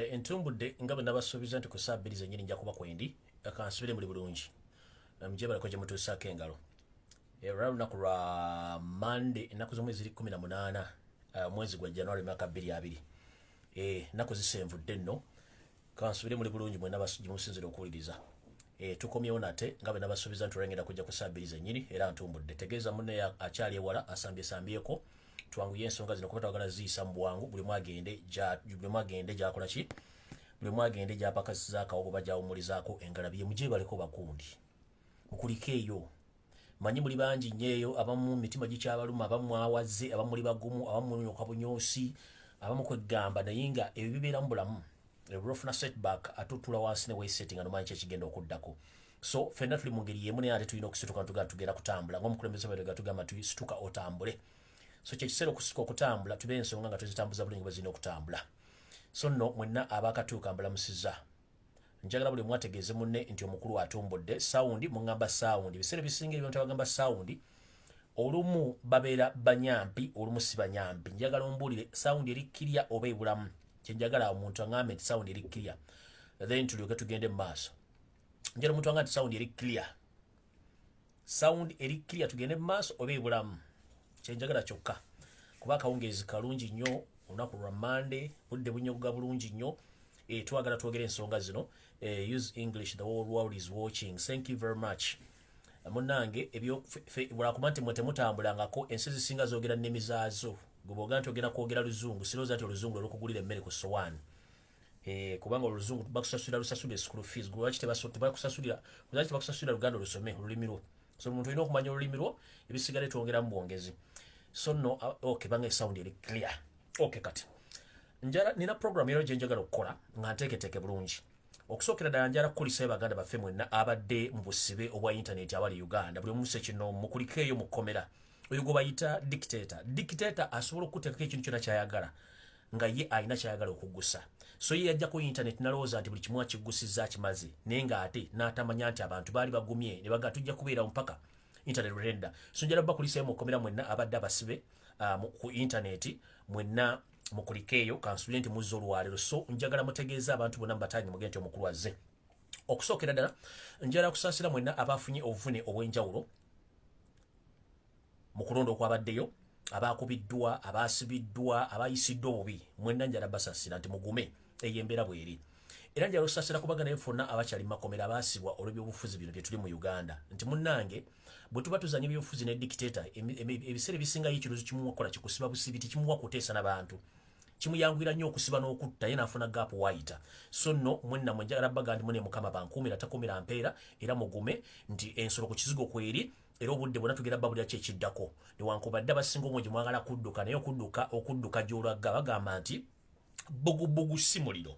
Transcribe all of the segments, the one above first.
entumbudde nga bwe nabasuubiza nti ku saa 2 zennyini nja kuba kwendi kansubire muli bulungi mujebalako gye mutuusaako engalo olwa lunaku lwa Monday ennaku z'omwezi ziri 18 mwezi gwa January mwaka 2020 ennaku zisenvudde nno kansubire muli bulungi mwena gimusinzira okuwuliriza tukomyewo nate nga bwe nabasuubiza nti olwengenda kujja ku saa 2 zennyini era ntumbudde tegeeza munne akyali ewala asambyesambyeko twanguye ensonga zino kuba twagala ziyisa mu bwangu buli mwagende gyakola ki buli mwagende gyapakasizaako oba gyawumulizaako engalabi mujebaleko bakundi mukuliko eyo manyi muli bangi nnyo eyo abamu mitima gikyabaluma abamu mwawaze abamu muli bagumu abamu munyoka bunyoosi abamu kwegamba naye nga ebyo bibeera mu bulamu olwofuna setback atutula wansi ne weesettinga nomanyi kyekigenda okuddako so fenna tuli mu ngeri yemu naye ate tulina okusituka tugenda kutambula ng'omukulembeze waffe gatugamba tusituka otambule so kyekiseera okusituka okutambula tube ensonga nga tuzitambuza bulungi bwe zirina okutambula so nno mwenna abakatuuka mbalamusiza njagala buli mwategeeze munne nti omukulu atumbudde sawundi muŋŋamba sawundi ebiseera ebisinga ebintu bagamba sawundi olumu babeera banyampi olumu si banyampi njagala ombuulire sawundi erikkirya oba ebulamu kyenjagala omuntu aŋambe nti sawundi erikkirya then tulyoke tugende mu maaso njagala omuntu aŋambe nti sawundi erikkirya tugende mu maaso oba ebulamu kyenjagala kyokka kuba akawungeezi kalungi nnyo olunaku lwa Monday budde bunyoga bulungi nnyo twagala twogere ensonga zino use English, the whole world is watching. Thank you very much munange ebyo bwalakuba nti mwe temutambulangako ensi zisinga zoogera nnimi zaazo gwebaoga nti ogenda kwogera luzungu sirowooza nti oluzungu olwokugulira emmere ku sowaani kubanga oluzungu bakusasulira school fees lwaki tebakusasulira luganda olusome olulimi lwo so omuntu olina okumanya olulimi lwo ebisigale twongeramu bwongezi so no okay banga sound eri clear okay kati njala nina program yero gye njagala okukola nga nteeketeeke bulungi okusookera ddala njala kukulisa baganda baffe mwenna abadde mu busibe obwa internet abali Uganda buli omu sekino mukuliko eyo mukomera oyo gwe bayita dictator asobola okuteekako ekintu kyonna kyayagala nga ye alina kyayagala okuggusa so ye yajja ku internet nalowooza nti buli kimu akiggusiza kimaze naye ng'ate n'atamanya nti abantu baali bagumye ne baga tujja kubeera mpaka internet renda so njala bakulisayo mukomera mwenna abadde abasibe ku internet mwenna mukuliko eyo kansubire nti muzza olwaleero so njagala mutegeeza abantu bonna mubatanyi mugende nti omukulu azze okusookera ddala njagala kusaasira mwenna abafunye obuvune obw'enjawulo mu kulonda okwabaddeyo abakubiddwa abaasibiddwa abayisiddwa obubi mwenna njala basaasira nti mugume eyo embeera bweri era njala okusaasira kubagana ebifonna abakyali makomera abaasibwa olw'ebyobufuzi bino bye tuli mu Uganda nti munnange bwe tuba tuzanya ebyobufuzi ne dictator ebiseera ebisingayo ekiruzu kimuwakola kikusiba busibi tikimuwa kuteesa n'abantu kimuyangwira nnyo okusiba n'okutta ye n'afuna gaapu wayita so nno mwenna mwe njagala baga ndi mune mukama bankuumira takuumira mpeera era mugume nti ensolo ku kizigo kweri era obudde bwonna tugenda babulira ki ekiddako newankubadde abasinga omwegi mwagala kudduka naye okudduka gy'olagga bagamba nti bugubugu si muliro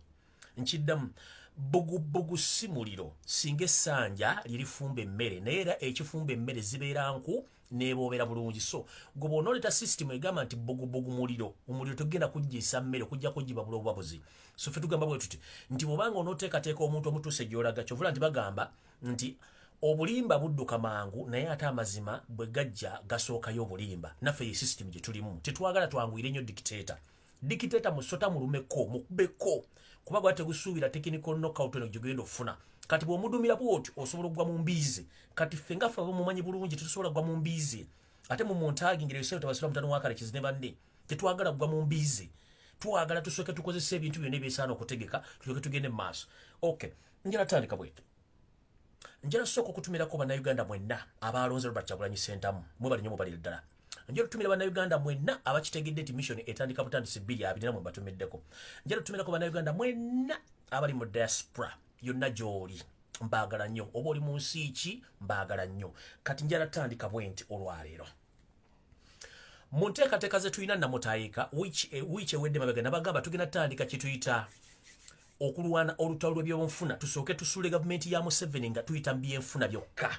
nkiddamu bugubugu si muliro singa essanja lirifumba emmere naye era ekifumba emmere zibeera nku neeboobera bulungi so gwe bw'onooleta system egamba nti bugubugu muliro omuliro tugenda kuggiisa mmere kujja kugiba bulobubabuzi so ffe tugamba bwe tuti nti bw'obanga onooteekateeka omuntu omutuuse gy'olaga kyovula nti bagamba nti obulimba budduka mangu naye ate amazima bwe gajja gasookayo obulimba naffe ye system gye tulimu tetwagala twanguyire nnyo dictator musota mulumeko mukubeko kuba gwate gusuubira technical knockout eno gyegenda okufuna kati bw'omudumira bwoti osobola okugwa mu mbiizi kati ffe nga ffe abamumanyi bulungi tetusobola kugwa mu mbiizi ate mu montagingira ebiseera tabasira mutano wakalekizi ne banne tetwagala kugwa mu mbiizi twagala tusooke tukozesa ebintu byonna ebyesaana okutegeka tulyoke tugende mu maaso okay njala tandika bwete njala sooka okutumirako bannayuganda mwenna abalonze Robert Kyagulanyi Ssentamu mwebali nnyo mubalire ddala njala tutumira bannayuganda mwenna abakitegedde nti mission etandika butandisi 2 mwe batumiddeko njala tutumirako bannayuganda mwenna abali mu diaspora yonna gy'oli mbaagala nnyo oba oli mu nsi ki mbaagala nnyo kati njala tandika bwenti olwaleero mu nteekateeka ze tulina namutaayika wiiki ewedde mabega nabagamba tugenda tutandika kye tuyita okulwana olutalo lw'ebyobufunna tusooke tusuule gavumenti ya Museveni nga tuyita mu byenfuna byokka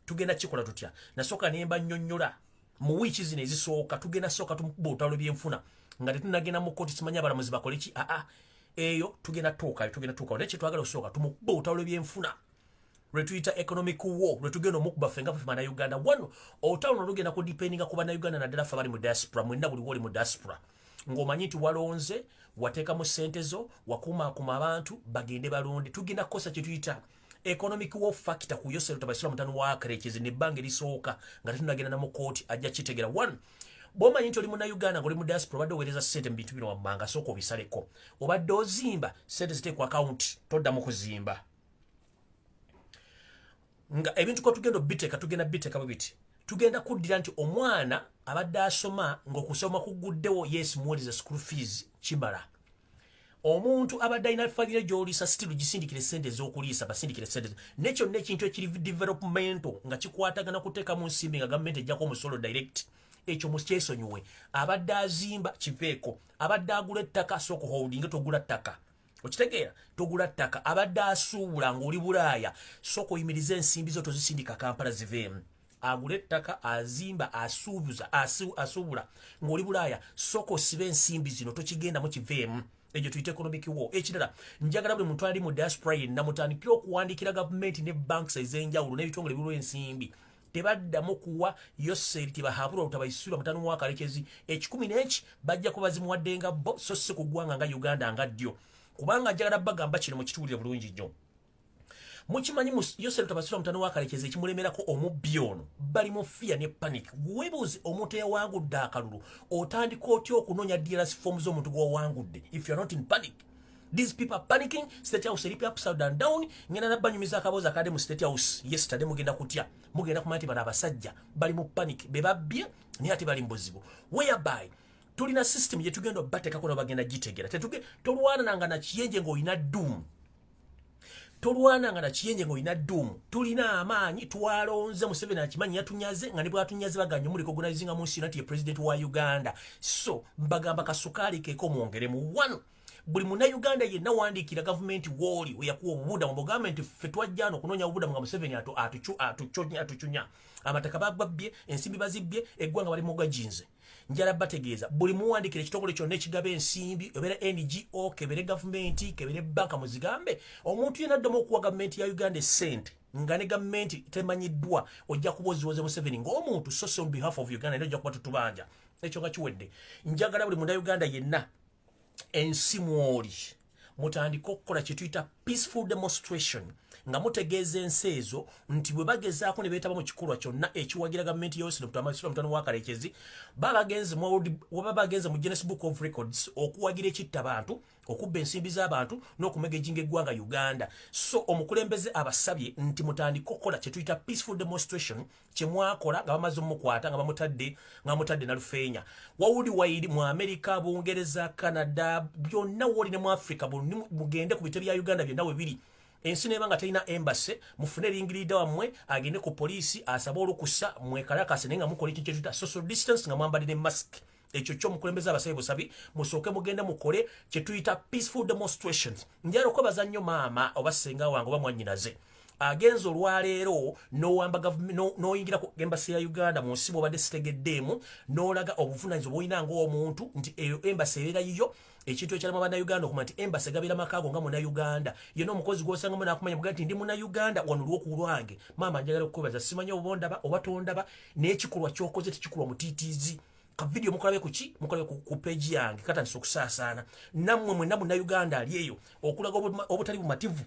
tugenda kikola tutya nasooka ne mbannyonnyola mu wiiki zino ezisooka tugenda sooka tumukuba olutalo lw'ebyenfuna nga tetunagenda mu kkooti simanyi abalamuzi bakole ki eyo tugenda tuukayo naye kyetwagala okusooka tumukuba olutalo lw'ebyenfuna lwe tuyita economic war lwe tugenda omukuba ffe nga ffe bannayuganda wano olutalo luno lugenda kudipendinga ku bannayuganda naddala ffe abali mu diaspora mwenna buli woli mu diaspora ng'omanyi nti walonze wateekamu ssente zo wakuumaakuma abantu bagende balonde tugenda kukosa kye tuyita economic war factor ku Yosero Tabasira mutano wa Karekezi nebbanga erisooka nga tetunagenda na mu kooti ajja kitegera. 1 bw'omanyi nti oli Munnayuganda ng'oli mu diaspora obadde oweereza ssente mu bintu bino wammanga sooka obisaleko obadde ozimba ssente ziteekwa akawunti toddamu kuzimba nga ebintu ko tugenda biteeka bwe biti tugenda kuddira nti omwana abadde asoma ng'okusoma kuguddewo yes muweereza school fees kibala omuntu abadde alina famire gy'oliisa sitiru gisindikire ssente ez'okuliisa basindikire ssente nekyo n'ekintu ekiri developmental nga kikwatagana kuteeka mu nsimbi nga gavumenti ejjako omusolo direct ekyo mukyesonyiwe abadde azimba kiveeko abadde agula ettaka sooka holding togula ttaka okitegeera togula ttaka abadde asuubula ng'oli Bulaaya sooka oyimiriza ensimbi zo tozisindika Kampala ziveemu agula ettaka azimba asuubula ng'oli Bulaaya sooka osiba ensimbi zino tokigendamu kiveemu ekyo tuyita economic war. Ekirala njagala buli muntu ali mu diaspora yenna mutandikira okuwandiikira gavumenti ne banks ez'enjawulo n'ebitongole ebirwa ensimbi tebaddamu kuwa Yoseri tibahabula olutabayisula mutano wa Karekezi 10 n'eki bajja kubazimuwaddenga bo so si ku ggwanga nga Uganda nga ddyo kubanga njagala bagamba kino mu kituulire bulungi nnyo mukimanyi Yoseri Tabasira mutano wa Karekezi ekimulemerako omubbi ono bali mu fear ne panic weebuuze omuntu eyawangudde akalulu otandika otya okunoonya DRS forms z'omuntu gw'owangudde if you are not in panic. These people are panicking. State House eripi upside and down. Ngena nabanyumiza akaboza akade mu State House. Yesterday mugenda kutya. Mugenda kumanya bana abasajja bali mu panic. Bebabbye ni ati bali mbuzibu. Whereby tulina system ye tugenda bateka kono bagenda gitegera. Tolwana nanga na kiyenje ngo ina doom. Tolwana nga na kiyenje ngo ina doom. Tulina amaanyi twalonze Museveni akimanyi yatunyaze nga ne bwatunyaze baganye muri recognizing amunsi nati ye president wa Uganda. So mbagamba kasukali keko mwongeremu 1 buli Munnayuganda yenna wandiikira gavumenti woli yakuwa obubuda mu gavumenti ffe twajjano okunonya obubuda nga Museveni atucunya amataka babbye ensimbi bazibbye eggwanga bali mugajinze njala bategeeza buli muwandiikira ekitongole kyonna ekigaba ensimbi ebera NGO kebere gavumenti kebere banka muzigambe omuntu yenna addamu okuwa gavumenti ya Uganda sente nga ne gavumenti temanyiddwa ojja kuboziwoze Museveni ng'omuntu so on behalf of Uganda era ojja kuba tutubanja ekyo nga kiwedde njagala buli Munnayuganda yenna ensimu oli mutandika okukola kye tuyita peaceful demonstration nga mutegeeza ensi ezo nti bwe bagezaako ne beetaba mu kikolwa kyonna ekiwagira gavumenti yose mutano wa Karekezi baba bagenze mu Guinness Book of Records okuwagira ekitta abantu okubba ensimbi z'abantu n'okumega ejjinga eggwanga Uganda. So omukulembeze abasabye nti mutandika okukola kye tuyita peaceful demonstration kye mwakola nga bamaze omukwata nga bamutadde na lufeenya wawuli wairi mu Amerika Bungereza Canada byonna woli ne mu Africa mugende ku bitebe bya Uganda byonna we biri ensi nebanga talina embassy mufune ringirida wammwe agende ku poliisi asaba olukusa mwekalakase nenga mukola ekintu kyetuyita social distance nga mwambalire mask ekyo kyo mukulembeza abasabe busabi musooke mugende mukole kye tuyita peaceful demonstrations. Njala okwebaza nnyo maama oba ssenga wange oba mwannyinaze agenza olwaleero n'oyingira ku embassy ya Uganda mu nsi bw'obadde sitegeddeemu n'olaga obuvunaanyizibwa bw'olina ng'omuntu nti eyo embassy ebeera yiyo ekintu ekyalamu Abannayuganda okumanya nti embassy gabeera makaago nga Munnayuganda yenna omukozi gw'osangamu n'akumanya mugaa nti ndi Munnayuganda wano olw'oku lwange maama njagala okukwebaza simanyi oba ondaba oba tondaba n'ekikolwa ky'okoze tekikolwa mutiitiizi ka video mukolabe kuki mukolabe ku page yange katandise okusaasaana nammwe mwenna Munnayuganda ali eyo okulaga obutali bumativu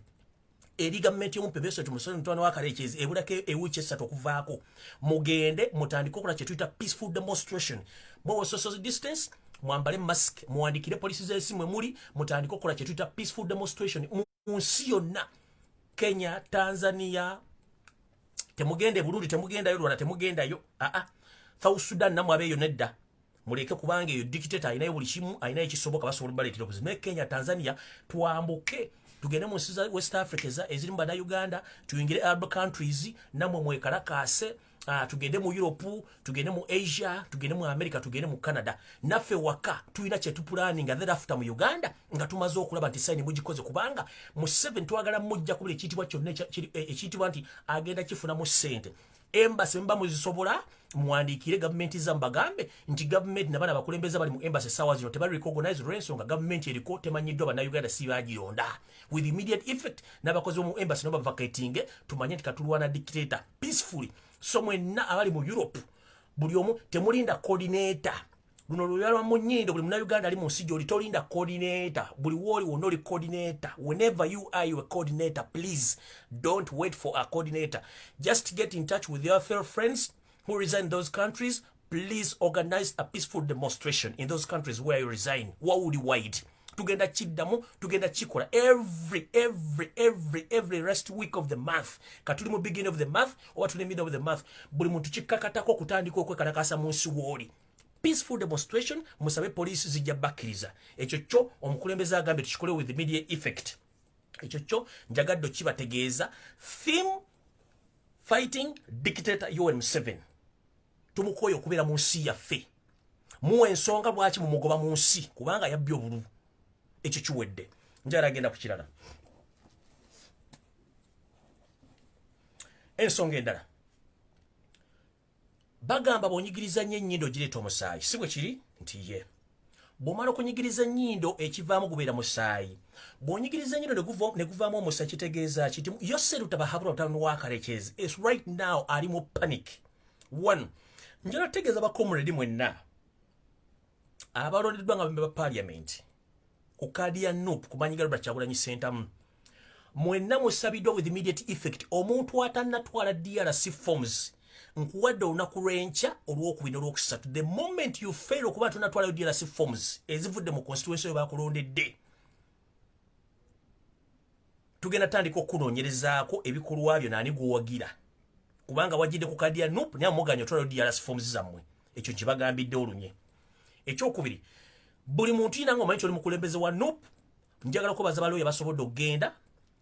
eri gavumenti y'omupebeso tumusoni mutwana wa Karekezi ebulako ewiki esatu okuvaako mugende mutandika okukola kye tuyita peaceful demonstration mwewe social distance mwambale mask muwandikire polisi z'esimu muli mutandika okukola kye tuyita peaceful demonstration mu nsi yonna Kenya Tanzania temugende Burundi temugendayo Rwanda temugendayo South Sudan namwe abeeyo nedda muleke kubanga eyo dictator ayinayo buli kimu ayinayo ekisoboka basobola baleetera okuzima Kenya Tanzania twambuke tugende mu nsi za West Africa eziri mu Bannayuganda tuyingire Arab countries namwe mwekalakase tugende mu Europe tugende mu Asia tugende mu America tugende mu Canada naffe waka tuyina kye tupulaning nga thereafter mu Uganda nga tumaze okulaba nti sign mugikoze kubanga mu 7 twagala mujja kubula ekitibwa kyonna ekitibwa nti agenda kifuna mu ssente embassy mba muzisobola muwandiikire gavumenti za mbagambe nti gavumenti nabana bakulembeza bali mu embassy sawa zino tebali recognize lw'ensonga gavumenti eriko temanyiddwa Bannayuganda si bagironda with immediate effect n'abakozi mu embassy noba vacating tumanye nti katulwana dictator peacefully so mwenna abali mu Europe buli omu temulinda coordinator luno luyalwa mu nnyindo buli munnayuganda ali mu nsi gy'oli tolinda coordinator buli wooli wonna oli coordinator. Whenever you are a coordinator, please don't wait for a coordinator. Just get in touch with your fellow friends who reside in those countries. Please organize a peaceful demonstration in those countries where you reside. Wawuli wide. Tugenda chiddamu, tugenda chikola every rest week of the month. Katuli mu beginning of the month or to the middle of the month. Buli muntu chikakatako kutandika okwekalakasa mu nsi wooli. Peaceful demonstration, musabe police zijja bakkiriza. Ekyo kyo omukulembeze agambye tukikole with immediate effect. Ekyo kyo njagadde kibategeeza. Theme fighting dictator Yoweri Museveni. Tumukoyo okubeera mu nsi yaffe. Muwe ensonga lwaki mumugoba mu nsi kubanga yabbye obululu. Ekyo kiwedde. Njala agenda ku kirala. Ensonga endala. Bagamba bw'onyigiriza nnyo ennyindo gireeta omusaayi. Si bwe kiri nti ye. Bw'omala okunyigiriza ennyindo ekivaamu gubeera musaayi. Bw'onyigiriza ennyindo ne guvaamu omusaayi kitegeeza ki? Yose Lutabahabula Lutalo wa Karekezi is right now ali mu panic. One, njala tegeeza bakomredi mwenna abalondeddwa nga bambe ba parliament ku kaadi ya NUP kumanyiga Robert Kyagulanyi Ssentamu. Mwenna musabiddwa with immediate effect omuntu atannatwala DRC forms nkuwadde olunaku lw'enkya olw'okubiri n'olwokusatu. The moment you fail okuba tonnatwalayo DRC forms ezivudde mu constituency eyo bakulondedde, tugenda tandika okunoonyerezaako ebikolwa byo naani gwowagira kubanga wajjidde ku kaadi ya NUP naye muganya otwalayo DRC forms zammwe. Ekyo kibagambidde olunye. Ekyokubiri, buli muntu yina nga omanyi nti oli mukulembeze wa NUP, njagala kubaza balooya basobodde okugenda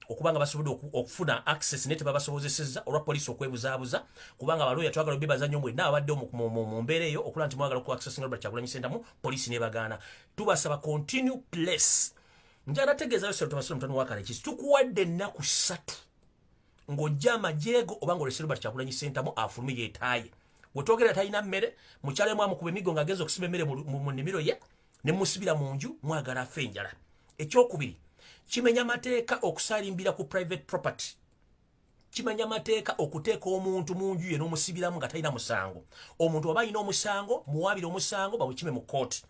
okubanga basobodde okufuna access ne tebabasobozesezza olwa poliisi okwebuzaabuza kubanga balooya twagala obebaza nnyo mwenna abadde mu mbeera eyo okulaba nti mwagala ku access nga Robert Kyagulanyi Ssentamu poliisi nebagaana. Tubasaba continue place. Njagala tegeezayo Sir Thomas Mutano wa Karekezi tukuwadde ennaku 3 ng'ojja amajeego oba ng'olese Robert Kyagulanyi Ssentamu afulume yeetaaye. Wetwogera talina mmere mukyalemu amukuba emigo ng'ageza okusiba emmere mu nnimiro ye ne musibira mu nju mwagala afe enjala. Ekyokubiri, kimenya mateeka okusalimbira ku private property. Kimenya mateeka okuteeka omuntu mu nju ye n'omusibiramu nga talina musango. Omuntu oba alina omusango muwaabire omusango bawukime mu kooti.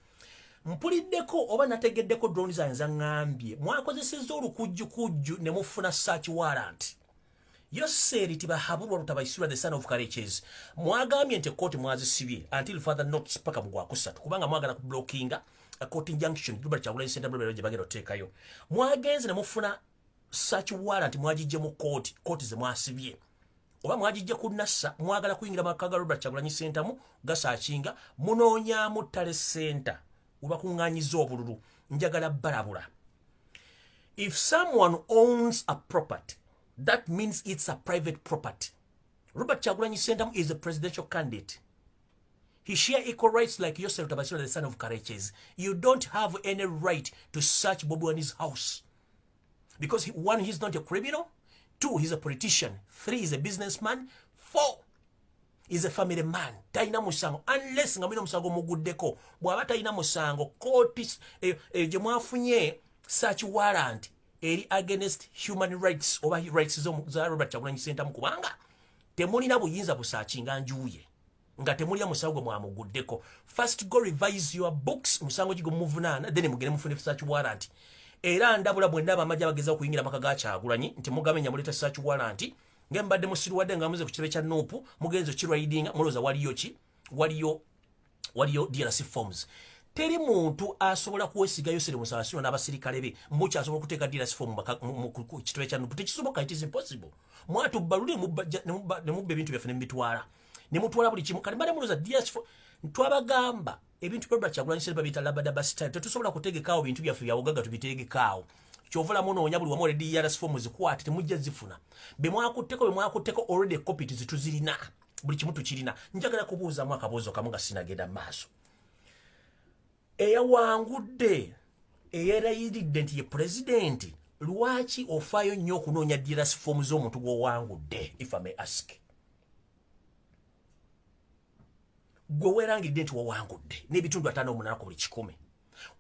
Mpuliddeko oba nategeddeko drone zange zaŋŋambye mwakozesezza olukujjukujju ne mufuna search warrant. Yose Lutabahabula Lutabaisirwa the son of Karekezi mwagambye nti kooti mwazisibye until further notice paka mu Gwakusatu kubanga mwagala ku blockinga a court injunction Robert Kyagulanyi Ssentamu gye bagenda oteekayo. Mwagenze ne mufuna search warrant mwagijje mu kooti ze mwasibye oba mwagijje ku nassa mwagala kuyingira maka ga Robert Kyagulanyi Ssentamu gasaakinga munoonyaamu ttale ssenta webakuŋŋaanyiza obululu. Njagala balabula. If someone owns a property, that means it's a private property. Robert Kyagulanyi Ssentamu is a presidential candidate. He share equal rights like Yose Lutabaisirwa the son of Karekezi. You don't have any right to search Bobi Wine's house. Because one, he's not a criminal. 2, he's a politician. 3, he's a businessman. 4, he's a family man. Taina musango. Unless ngamino musango muguddeko. Bwaba taina musango. Court gye mwafunye search warrant eri against human rights oba rights za Robert Kyagulanyi Ssentamu kubanga temulina buyinza busaakinga njuye nga temulya musango mwamuguddeko. First go revise your books musango gigo muvunaana then mugende mufune search warrant. Era ndabula bwe ndaba amajja bageza okuyingira maka ga Kyagulanyi nti mugamenya muleta search warrant ngembadde musirwadde nga muze ku kitebe kya NUP mugenzo kirayidinga muloza waliyo DRC forms. Teri muntu asobola kuwesiga Yose Musasiro n'abasirikale be muki asobola okuteeka DRC form mu kitwe kya NUP. Tekisoboka, it is impossible. Mwatu balule ne mubbe ebintu byaffe ne mbitwala ne mutwala buli kimu kale mbadde muloza DRC form twabagamba ebintu Robert Kyagulanyi Ssentamu bita labadaba style. Tetusobola kutegekaawo bintu byaffe bya Uganda tubitegekaawo. Kyovula munoonya buli wamu already DRC form zikwate temujja zifuna. Be mwakutteko already copy tuzirina. Buli kimu tukirina. Njagala kubuuzamu akaboozo kamu nga sinagenda maaso. Eyawangudde eyerayiridde nti ye president lwaki ofaayo nnyo okunoonya DRC form z'omuntu gw'owangudde, if I may ask? Gwe weerangidde nti wawangudde n'ebitundu 58 ku buli 100.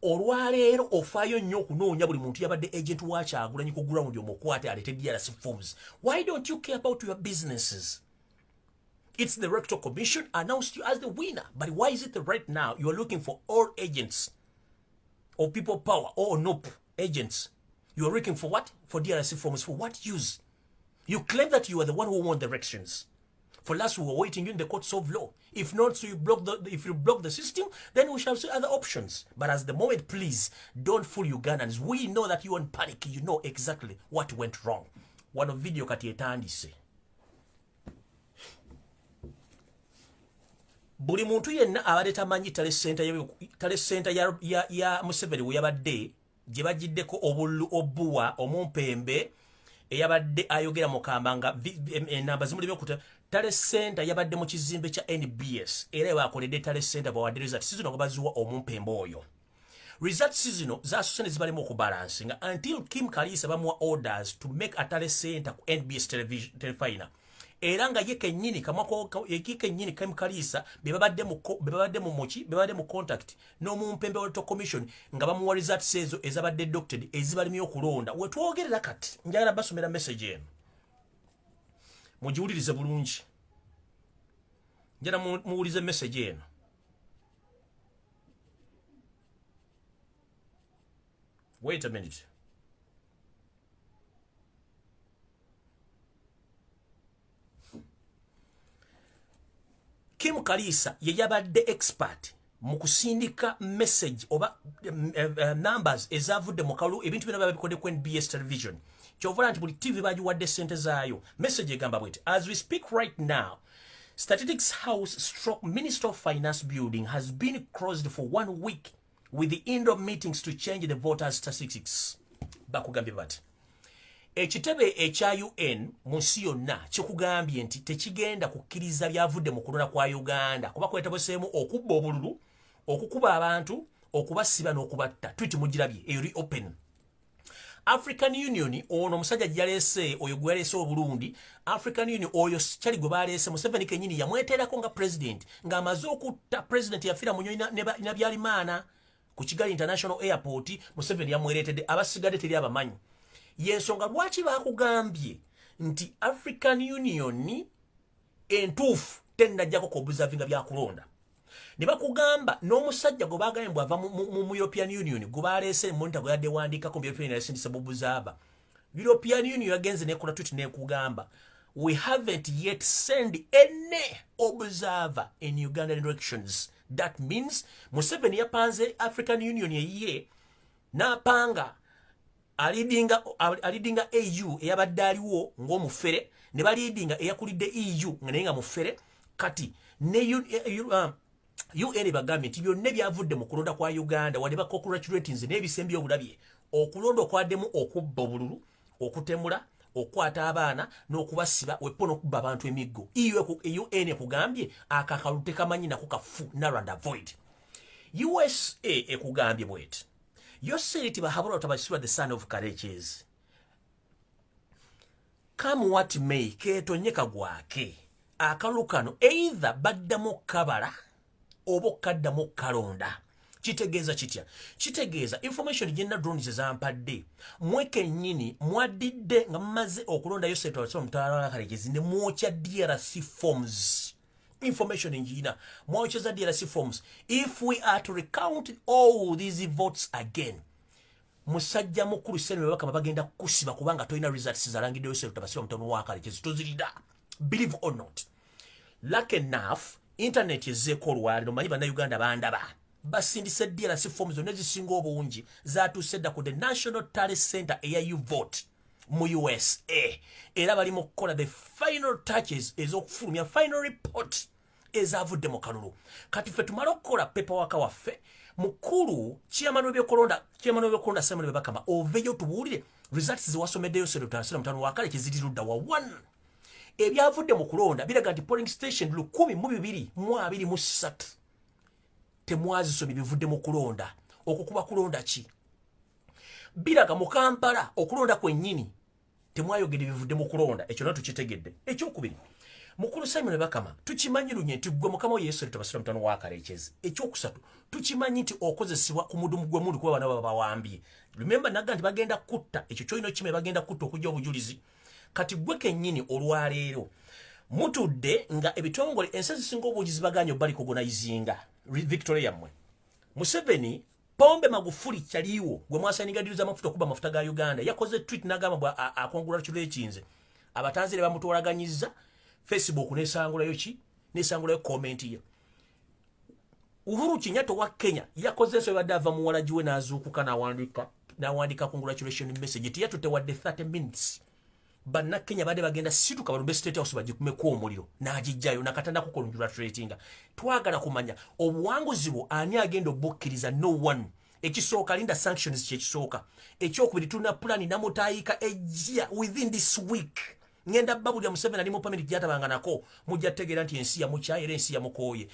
Olwaleero ofaayo nnyo okunoonya buli muntu yabadde agent wa Kyagulanyi ku ground omukwate alete DRC forms. Why don't you care about your businesses? It's the Electoral Commission announced you as the winner. But why is it that right now you are looking for all agents or people power or nope agents? You are looking for what? For DRC forms. For what use? You claim that you are the one who won the elections. For last we were waiting in the courts of law. If not, so if you block the system, then we shall see other options. But as the moment, please, don't fool Ugandans. We know that you are in panic. You know exactly what went wrong. One video kati etandise. Buli muntu yenna abadde tamanyi tale center ya Museveni we yabadde gye bagiddeko obululu obuwa omumpembe eyabadde ayogera mukamba nga enamba zimulibye okuta tale center yabadde mu kizimbe kya NBS era bakoledde tale center bawadde result season ngo bazuwa omumpembe oyo. Result season za susene zibalimo okubalancing until Kim Kalisa bamwa orders to make a tale center ku NBS television. Era nga ye kennyini kamako ekikennyini Kim Kalisa bebabadde mu contact n'omumpembe wa Electoral Commission nga bamuwa result sezo ezabadde doctored ezibalimi okulonda. Wetwogerera kati njagala basomera message eno mugiwulirize bulungi. Njagala muwulize message eno. Wait a minute. Kim Kalisa ye yabadde expert mu kusindika message oba numbers ezavudde mu kalulu ebintu bino babikodde ku NBS television. Kyovula nti buli TV bagiwadde sente zaayo. Message egamba bweti. As we speak right now, Statistics House / Minister of Finance building has been closed for 1 week with the end of meetings to change the voters statistics. Bakugambye bati. Ekitebe ekya UN munsi yonna kikugambye nti tekigenda kukkiriza byavudde mu kulonda kwa Uganda kuba kwetabuseemu okubba obululu, okukuba abantu, okubasiba n'okubatta. Tweet mugirabye eyo reopen. African Union ono musajja gyaleese oyo gwaleese Burundi. African Union oyo kyali gwe baleese Museveni kenyini yamweterako nga president ng'amaze okutta president yafira mu nyonyi na byalimaana ku Kigali International Airport. Museveni yamweretedde abasigadde teri abamanyi. Yensonga lwaki bakugambye nti African Union entuufu tennajjako kubuzavinga byakulonda. Ne bakugamba n'omusajja gwe bagambye mbw ava mu European Union gwe baleese monitor gwe yadde wandiikako mu European Union yasindisa bubuzaaba. European Union yagenze nekola tweet nekugamba we haven't yet sent any observer in Ugandan elections. That means Museveni yapanze African Union ye n'apanga alidinga AU eyabadde aliwo ng'omufere ne balidinga eyakulidde EU nga naye nga mufere kati ne UN bagambye nti byonna byavudde mu kulonda kwa Uganda wadde ba congratulations n'ebisembi obulabye okulonda okwaddemu okubba obululu, okutemula, okwata abaana n'okubasiba wepo n'okubba abantu emiggo. UN ekugambye akakalu tekamanyi nako kafu narrow and avoid. USA ekugambye bweti. You said it bahabula tabashiwa the son of Kareches. Come what may, ketonyeka gwake. Akalukano either baddamu kabala obo kaddamu kalonda. Kitegeeza kitya. Kitegeeza information gyenna drones zampadde. Mweke nyini mwadidde nga mmaze okulonda Yosef Tawasoma mutawala wa Kareches ne mwokya DRC forms. Information njina mwaocheza DRC forms. If we are to recount all these votes again, musajja mukulu sene webaka bagenda kusiba kubanga toina results zalangide Yosef Tabasira mtono wa Kareches tuzirida. Believe or not. Luck enough, internet yezeko olwali no manyi bana Uganda bandaba. Basindise DRC forms onezisinga obungi zatusedda ku the National Talent Center AU vote mu USA. Era bali mu kukola the final touches ez'okufulumya final report ezavudde mu kalulu. Kati ffe tumala okukola paperwork waffe mukulu chairman w'ebyokulonda Simon Bakama oveyo tubuulire results ziwasomeddeyo Sserutandasira mutano wa Kareches zirirudda wa 1. Ebyavudde mu kulonda biraga nti polling station 1,223 temwazisomye bivudde mu kulonda. Okukuba kulonda ki? Biraga mu Kampala okulonda kwennyini temwayogera bivudde mu kulonda. Ekyo natwe tukitegedde. Ekyokubiri mukulu Simon Bakama tukimanyi lunye nti gwe mukama Yesu Tabasira mutano wa Kareches. Ekyokusatu tukimanyi nti okozesebwa ku mudumu gwe muli kuba bana babawambye. Remember naga nti bagenda kutta ekyo kyoino kime bagenda kutta okujja obujulizi. Kati gwe kennyini olwaleero mutudde nga ebitongole ensi singa obungi zibaganya bali kugonizinga Victoria mwe Museveni Pombe Magufuli kyaliwo gwe mwasanigadiza amafuta okuba amafuta ga Uganda yakoze tweet nagamba congratulations abatanzire bamutwalaganyiza Facebook nesangulayo ki nesangulayo comment ye Uhuru Kenyatta wa Kenya yakoze enso yabadde ava mu wala jiwe nazuukuka nawandika congratulation message tiyatute wadde 30 minutes banna Kenya bade bagenda situka balumbe state house bagikumeko omuliro najijjayo nakatanda ku congratulating twagala kumanya obuwanguzi bwo ani agenda obukkiriza no one ekisooka linda sanctions kyekisooka ekyokubiri tuna plan namutayika ejja within this week ngenda babu ya Museveni ali mu permit gyatabanga nako mujja tegera nti ensi ya mukyayire ensi ya mukoye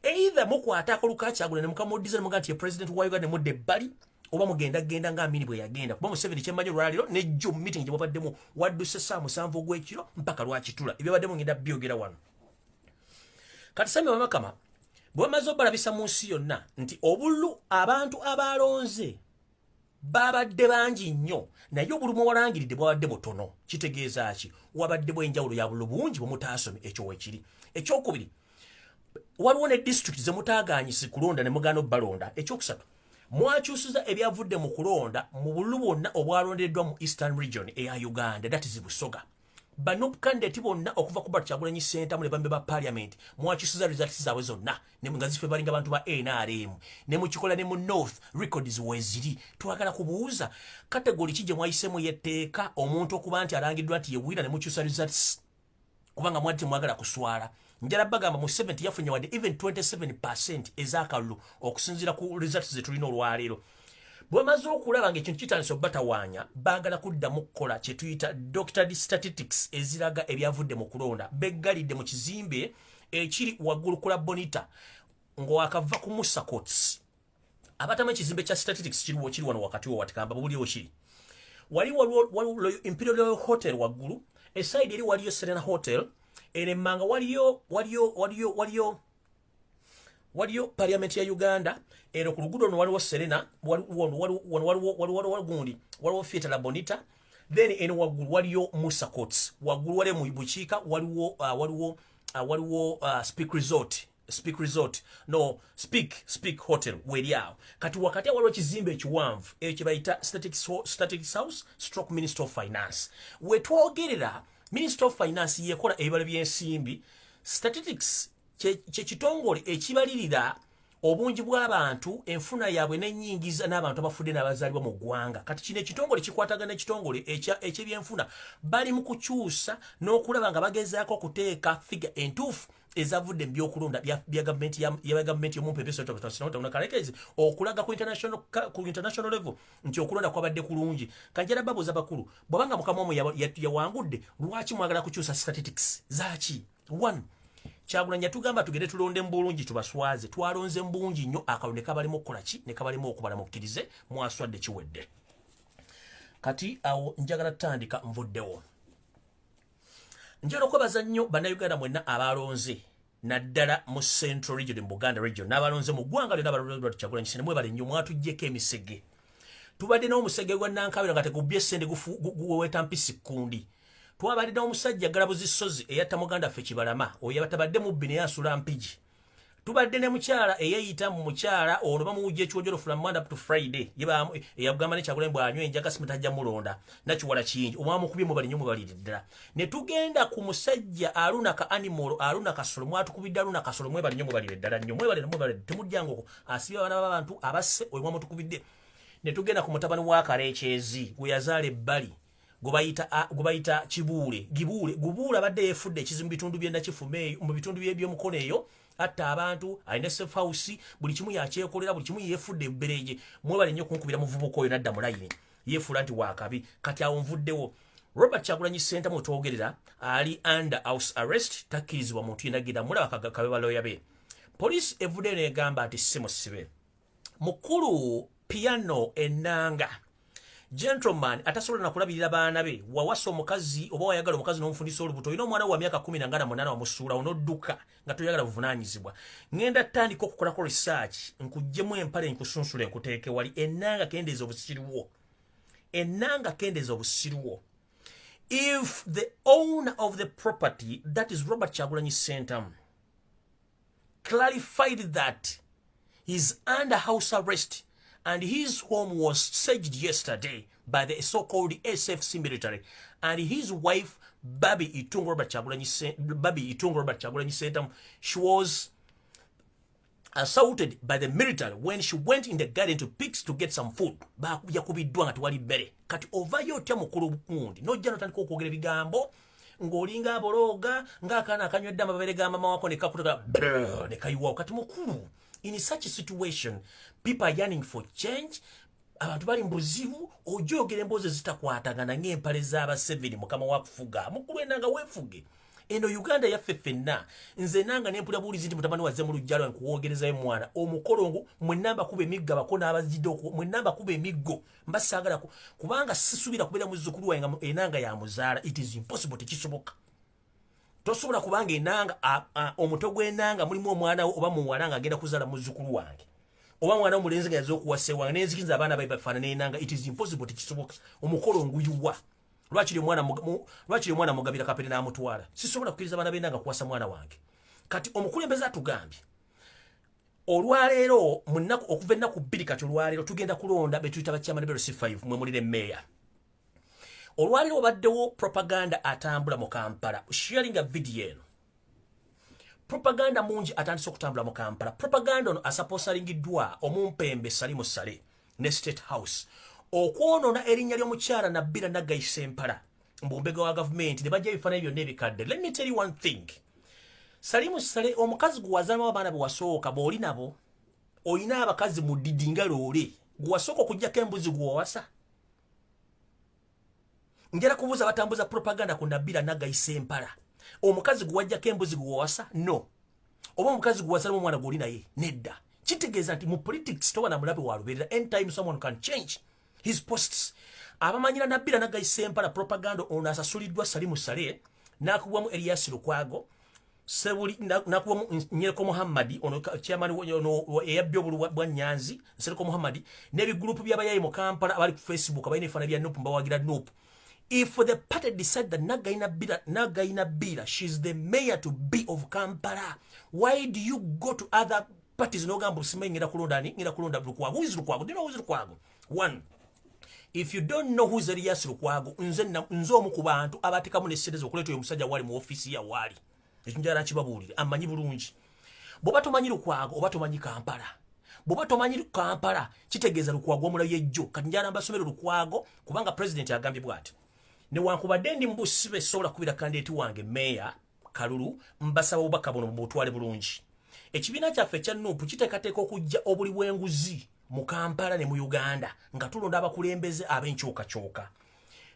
either mukwata akolukacha agule ne mukamodiza mugati ya president wa Uganda mudde bali oba mugenda nga amini bwe yagenda kuba Museveni kyemmanyi lwaliro ne jjo meeting gye babaddemu wadduse saa musanvu gw'ekiro mpaka lwakitula ebyo baddemu ngenda byogera wano kati sami wamakama bwe bamaze obalabisa mu nsi yonna nti obululu abantu abalonze babadde bangi nnyo naye obulumu walangiridde bwabadde butono kitegeeza ki wabadde bwenjawulo ya bulu bungi bwemutaasomye ekyo wekiri ekyokubiri waliwo ne district zemutaaganyisi kulonda ne mugano balonda ekyokusatu mwakyusiza ebyavudde mu kulonda mu bululu bwonna obwalondeddwa mu Eastern Region eya Uganda that is Busoga bano candidate bonna okuva ku Kyagulanyi Center mu bambe ba parliament mwakyusiza results zaabwe zonna ne ngazife balinga abantu ba NRM ne mukikola ne mu North records weziri twagala kubuuza category kije mwayisemu yetteeka omuntu okuba nti alangiddwa nti yewira ne mukyusa results kubanga mwati mwagala kuswala njala bagamba mu 70 yafunye wadde even 27% ezakalu okusinzira ku results zetulina olwaleero bwe maze okulaba ng'ekintu kitandise obatawanya baagala kuddamu kukola kye tuyita doctored statistics eziraga ebyavudde mu kulonda beggalidde mu kizimbe ekiri waggulu kula bonita ng'wakava ku Musa Courts abatamu ekizimbe kya statistics kiri wano wakati wo watikamba buliwo kiri waliwo Imperial Hotel waggulu eside eri waliyo Serena Hotel eremmanga waliyo parliament ya Uganda ero ku luguudo waliwo Serena waliwo gundi waliwo Theatre La Bonita then eno waggulu waliyo Musa Courts waggulu waliyo mu bukiika waliwo Speak Hotel weriawo kati wakati waliwo kizimbe ekiwanvu ekyo bayita Statistics House stroke Minister of Finance wetwogerera Minister of Finance yekola ebibalo by'ensimbi statistics kitongole ekibalirira obungi bw'abantu enfuna yaabwe n'ennyingiza n'abantu abafudde n'abazaalibwa mu ggwanga kati kino ekitongole kikwatagana ekitongole eky'ebyenfuna bali mu kukyusa n'okulaba nga bagezaako okuteeka figure entuufu ezavudde mu byokulonda bya gavumenti y'omumpempeso kalekezi okulaga ku international level nti okulonda kwabadde kulungi kanjala babuuza bakulu bw'abanga mukama omwe yawangudde lwaki mwagala kukyusa statistics zaaki 1 Kyagulanyi yatugamba tugende tulonde mbulungi tubaswaze twalonze mbungi nnyo akalu ne kabalimu okukola ki ne kabalimu okubala mukkirize mwaswadde kiwedde kati awo njagala tutandika nvuddewo njala okwebaza nnyo bannayuganda mwenna abalonze naddala mu Central Region mu Buganda Region n'abalonze mu ggwanga lyonna abalonze Kyagulanyi Ssente mwebale nnyo mwatuggyeko emisege tubadde n'omusege gwa Nankabira nga tegubbye essende guweeta mpisi kundi twabadde n'omusajja Galabuzi Sozi eyatta muganda ffe Kibalama oyo yabatabadde mubbi naye asula mpigi tubadde ne mukyala eyayita mu mukyala ono bamuwujja ekiwojjolo from Monday up to Friday yagamba ne Kyagulanyi bw'anywa enjaga simutajja mulonda nakiwala kiyingi omwamukubye mubali nnyo mubalire ddala ne tugenda ku musajja Arunaka Animal Aruna Kasolo mwatukubidde Aruna Kasolo mwebali nnyo mubalire ddala nnyo mwebale temujjango asibye abaana b'abantu abasse oyo mwamutukubidde ne tugenda ku mutabani wa Kalekyezi gwe yazaala ebbali gubayita Kibuule Gubuule abadde yefudde ekizimbu bitundu by'ennakifume mu bitundu by'omukono eyo atta abantu alina safe house buli kimu yakyekolera buli kimu yefudde ebbereje mwebale nnyo kunkubira muvubuka oyo nadda mu layini yefuula nti wakabi kati awo nvuddewo Robert Kyagulanyi Ssente mutwogerera ali under house arrest takkirizibwa muntu yenagenda mulaba kabe baloya be police evudde negamba nti simusibe mukulu piano enanga gentleman atasobola nakulabirira baana be wawasa omukazi oba wayagala omukazi n'omufundisa olubuto olina omwana wa myaka 18 wamusuula onodduka nga toyagala buvunaanyizibwa ngenda tandika okukolako research nkuggyemu empale nkusunsula enkuteeke wali ennanga kendeeza obusiriwo if the owner of the property, that is Robert Kyagulanyi Ssentamu, clarified that he's under house arrest and his home was searched yesterday by the so-called SFC military, and his wife, Babi Itungo Robert Kyagulanyi Ssentamu, she was assaulted by the military when she went in the garden to pigs to get some food. Yakubiddwa nga tewali mmere. Kati ovayo otya mukulu bukundi nojja notandika okwogera ebigambo ng'olinga abologa ng'akaana akanywedde amabere ga mama wako ne kakuta ne kayiwawo. Kati mukulu, in such a situation, people are yearning for change. Abantu bali mbuzibu, ojogera emboozi zitakwatagana ng'empale z'Abaseveni mukama wakufuga. Mukulu enanga weefuge. Eno Uganda yaffe ffenna, nze nanga nempulira buulizi nti mutabani wazze mu lujjalo nkuwoogerezayo mwana omukolongo mwenamba kuba emiggo abako n'abazidde mwenamba kuba emiggo mbasaagala kubanga sisuubira kubeera muzzukulu wange nga enanga ya muzaala. It is impossible, tekisoboka. Tosobola kubanga enanga omuto gw'enanga mulimu omwana oba muwala nga agenda kuzaala muzzukulu wange oba mwana omulenzi nga yazze okuwasa ewange n'enzikiza abaana babe bafaanana enanga. It is impossible, tekisoboka. Omukolongo yuwa lwakiri omwana mugabira kapere n'amutwala. Sisobola kukkiriza abaana b'enanga kuwasa mwana wange. Kati omukulembeze atugambye olwaleero mu nnaku okuva ennaku 2 kati olwaleero tugenda kulonda be tuyita bakyamani be C5 mwe mulire meya. Olwaleero obaddewo propaganda atambula mu Kampala. Sharing a video eno. Propaganda mungi atandise okutambula mu Kampala. Propaganda ono asaposalingiddwa omumpembe Salimu Sale ne State House okwonoona erinnya ly'omukyala Nabbira Naggayi Ssempala mbumbega wa gavumenti ne bajja ebifaananyi byonna ebikadde. Let me tell you one thing. Salimu Sale omukazi gwe wazaalemu abaana be wasooka bw'oli nabo olina abakazi mu ddidi nga loole gwe wasooka okuggyako embuzi gwe wawasa. Njala kubuuza batambuza propaganda ku Nabbira Naggayi Ssempala. Omukazi gwe wajjako embuzi gwe wawasa? No. Oba omukazi gwe wazaalemu omwana gw'oli naye? Nedda. Kitegeeza nti mu politics toba na mulabe wa lubeerera. Anytime someone can change his posts. Abamanyira Nabbira Naggayi Ssempala propaganda ono asasuliddwa Salimu Sale n'akubwamu Elias Lukwago sebuli n'akubwamu Nyereko Muhammad ono chairman ono eyabbye obulu bwa Nyanzi Nyereko Muhammad n'ebigrupu by'abayayi mu Kampala abali ku Facebook abalina ebifaananyi bya Nuupu mbawagira Nuupu. If the party decide that Naggayi Nabbira, she's the mayor to be of Kampala, why do you go to other parties n'ogamba osimanyi ngenda kulonda Lukwago? Who is Lukwago? Do you know who is Lukwago? One, if you don't know who's Elias Lukwago, nze omu ku bantu abateekamu n'esente okuleeta oyo omusajja wali mu ofiisi ya wali. Ekyo njagala nkibabuulire, amanyi bulungi. Bw'oba tomanyi Lukwago oba tomanyi Kampala. Bw'oba tomanyi Kampala kitegeeza Lukwago omulayo ejjo. Kati njagala mbasomere Lukwago kubanga president agambye bw'ati. Newankubadde ndi mbusibe sobola kubira kandidate wange meya Kalulu mbasaba obubaka buno mubutwale bulungi. Ekibiina kyaffe ekya Nuupu kiteekateeka okujja obuli bw'enguzi mu Kampala ne mu Uganda nga tulonda abakulembeze ab'enkyukakyuka.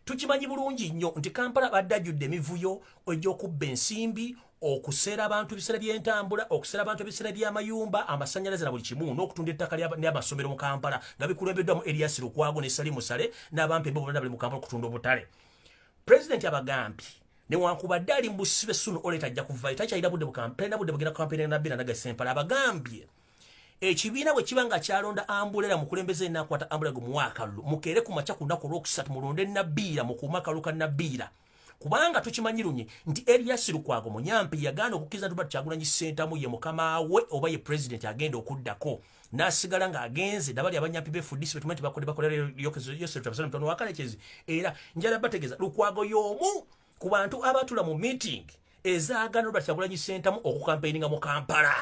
Tukimanyi bulungi nnyo nti Kampala badde ajjudde emivuyo egy'okubba ensimbi, okuseera abantu ebiseera by'entambula, okuseera abantu ebiseera by'amayumba, amasannyalaze na buli kimu, n'okutunda ettaka n'amasomero mu Kampala nga bikulembeddwamu Elias Lukwago ne Salimu Sale n'abampembe bonna bali mu Kampala okutunda obutale. President abagambye newankubadde ali mu busibe ssuno oleta ajja kuvayo takyalina budde bukampeni budde bugenda kampeni Nabbira Naggayi Ssempala. Abagambye ekibiina bwe kiba nga kyalonda ambulera mukulembeze n'akwata ambulera gu mwaka mukeere ku makya ku nnaku olwokusatu mulonde Nabbira mu kuuma kaluka Nabbira kubanga tukimanyi lunye nti Elias Lukwago Munyampi yagaana okukkiriza Robert Kyagulanyi Ssentamu ye mukama we oba ye president agenda okuddako n'asigala ng'agenze nabali abanyampi b'efudisi betumanyi bakolera Yosef Tabasana mutono wa Kalekezi. Era njala bategeeza Lukwago y'omu ku bantu abatula mu meeting ezaagana Robert Kyagulanyi Ssentamu okukampeininga mu Kampala.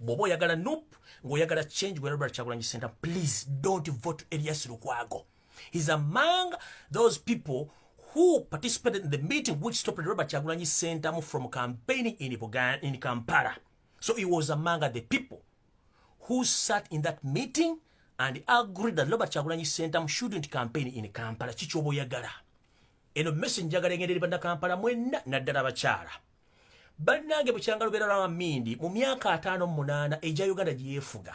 Bw'oba oyagala Nuupu ng'oyagala change with Robert Kyagulanyi Ssentamu, please don't vote Elias Lukwago. He's among those people who participated in the meeting which stopped Robert Kyagulanyi Ssentamu from campaigning in Kampala. So he was among the people who sat in that meeting and agreed that Robert Kyagulanyi Ssentamu shouldn't campaign in Kampala. Kiki oba oyagala? Eno message njagala engende banda Kampala mwenna naddala abakyala. Bannange bukyanga lubeera lwa Mindi mu myaka 5-8 ejja Uganda gye yeefuga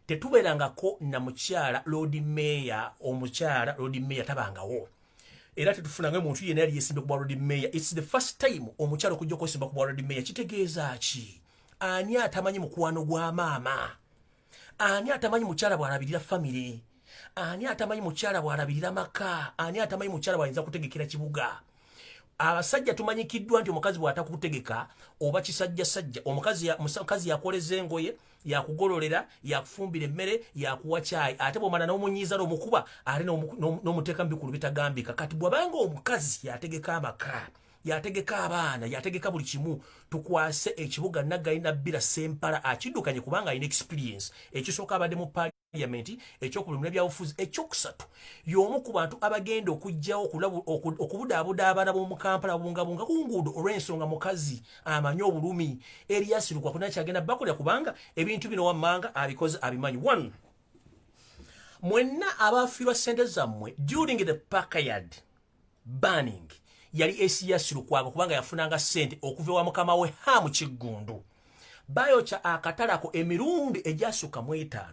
tetubeerangako na mukyala Lord Mayor, omukyala Lord Mayor tabangawo. Era tetufunanga muntu yenna yali yeesimba ku Lord Mayor. It's the first time omukyala okujja okwesimba ku Lord Mayor. Kitegeeza ki? Ani atamanyi mukwano gwa maama? Ani atamanyi mukyala bw'alabirira family? Ani atamanyi mukyala bw'alabirira maka? Ani atamanyi mukyala bw'ayinza kutegekera kibuga? abasajja tumanyikiddwa nti omukazi bw'atakutegeka oba kisajjasajja omukazi yakoleza engoye yakugololera yakufumbira emmere yakuwa caayi ate bw'omala n'omunyiiza n'omukuba ate n'omuteeka mu bikulu bitagambika kati bw'abanga omukazi yategeka amaka yategeka abaana yategeka buli kimu tukwase ekibuga Naggayi Nabbira Ssempala akiddukanye kubanga alina experience ekisooka abadde mu parliament ekyokubiri mu byabufuzi ekyokusatu y'omu ku bantu abagenda okujjawo okubudaabuda abaana b'omu Kampala bunga ku nguudo olw'ensonga mukazi amanyi obulumi Erias Lukwago kyagenda bakolera kubanga ebintu bino wammanga abikoze abimanyi. One, mwenna abafiirwa ssente zammwe during the Parkyard burning yali Erias Lukwago kubanga yafunanga ssente okuva wa mukama we Hamu Kiggundu bayokya akatalako emirundi egyasukka mu 5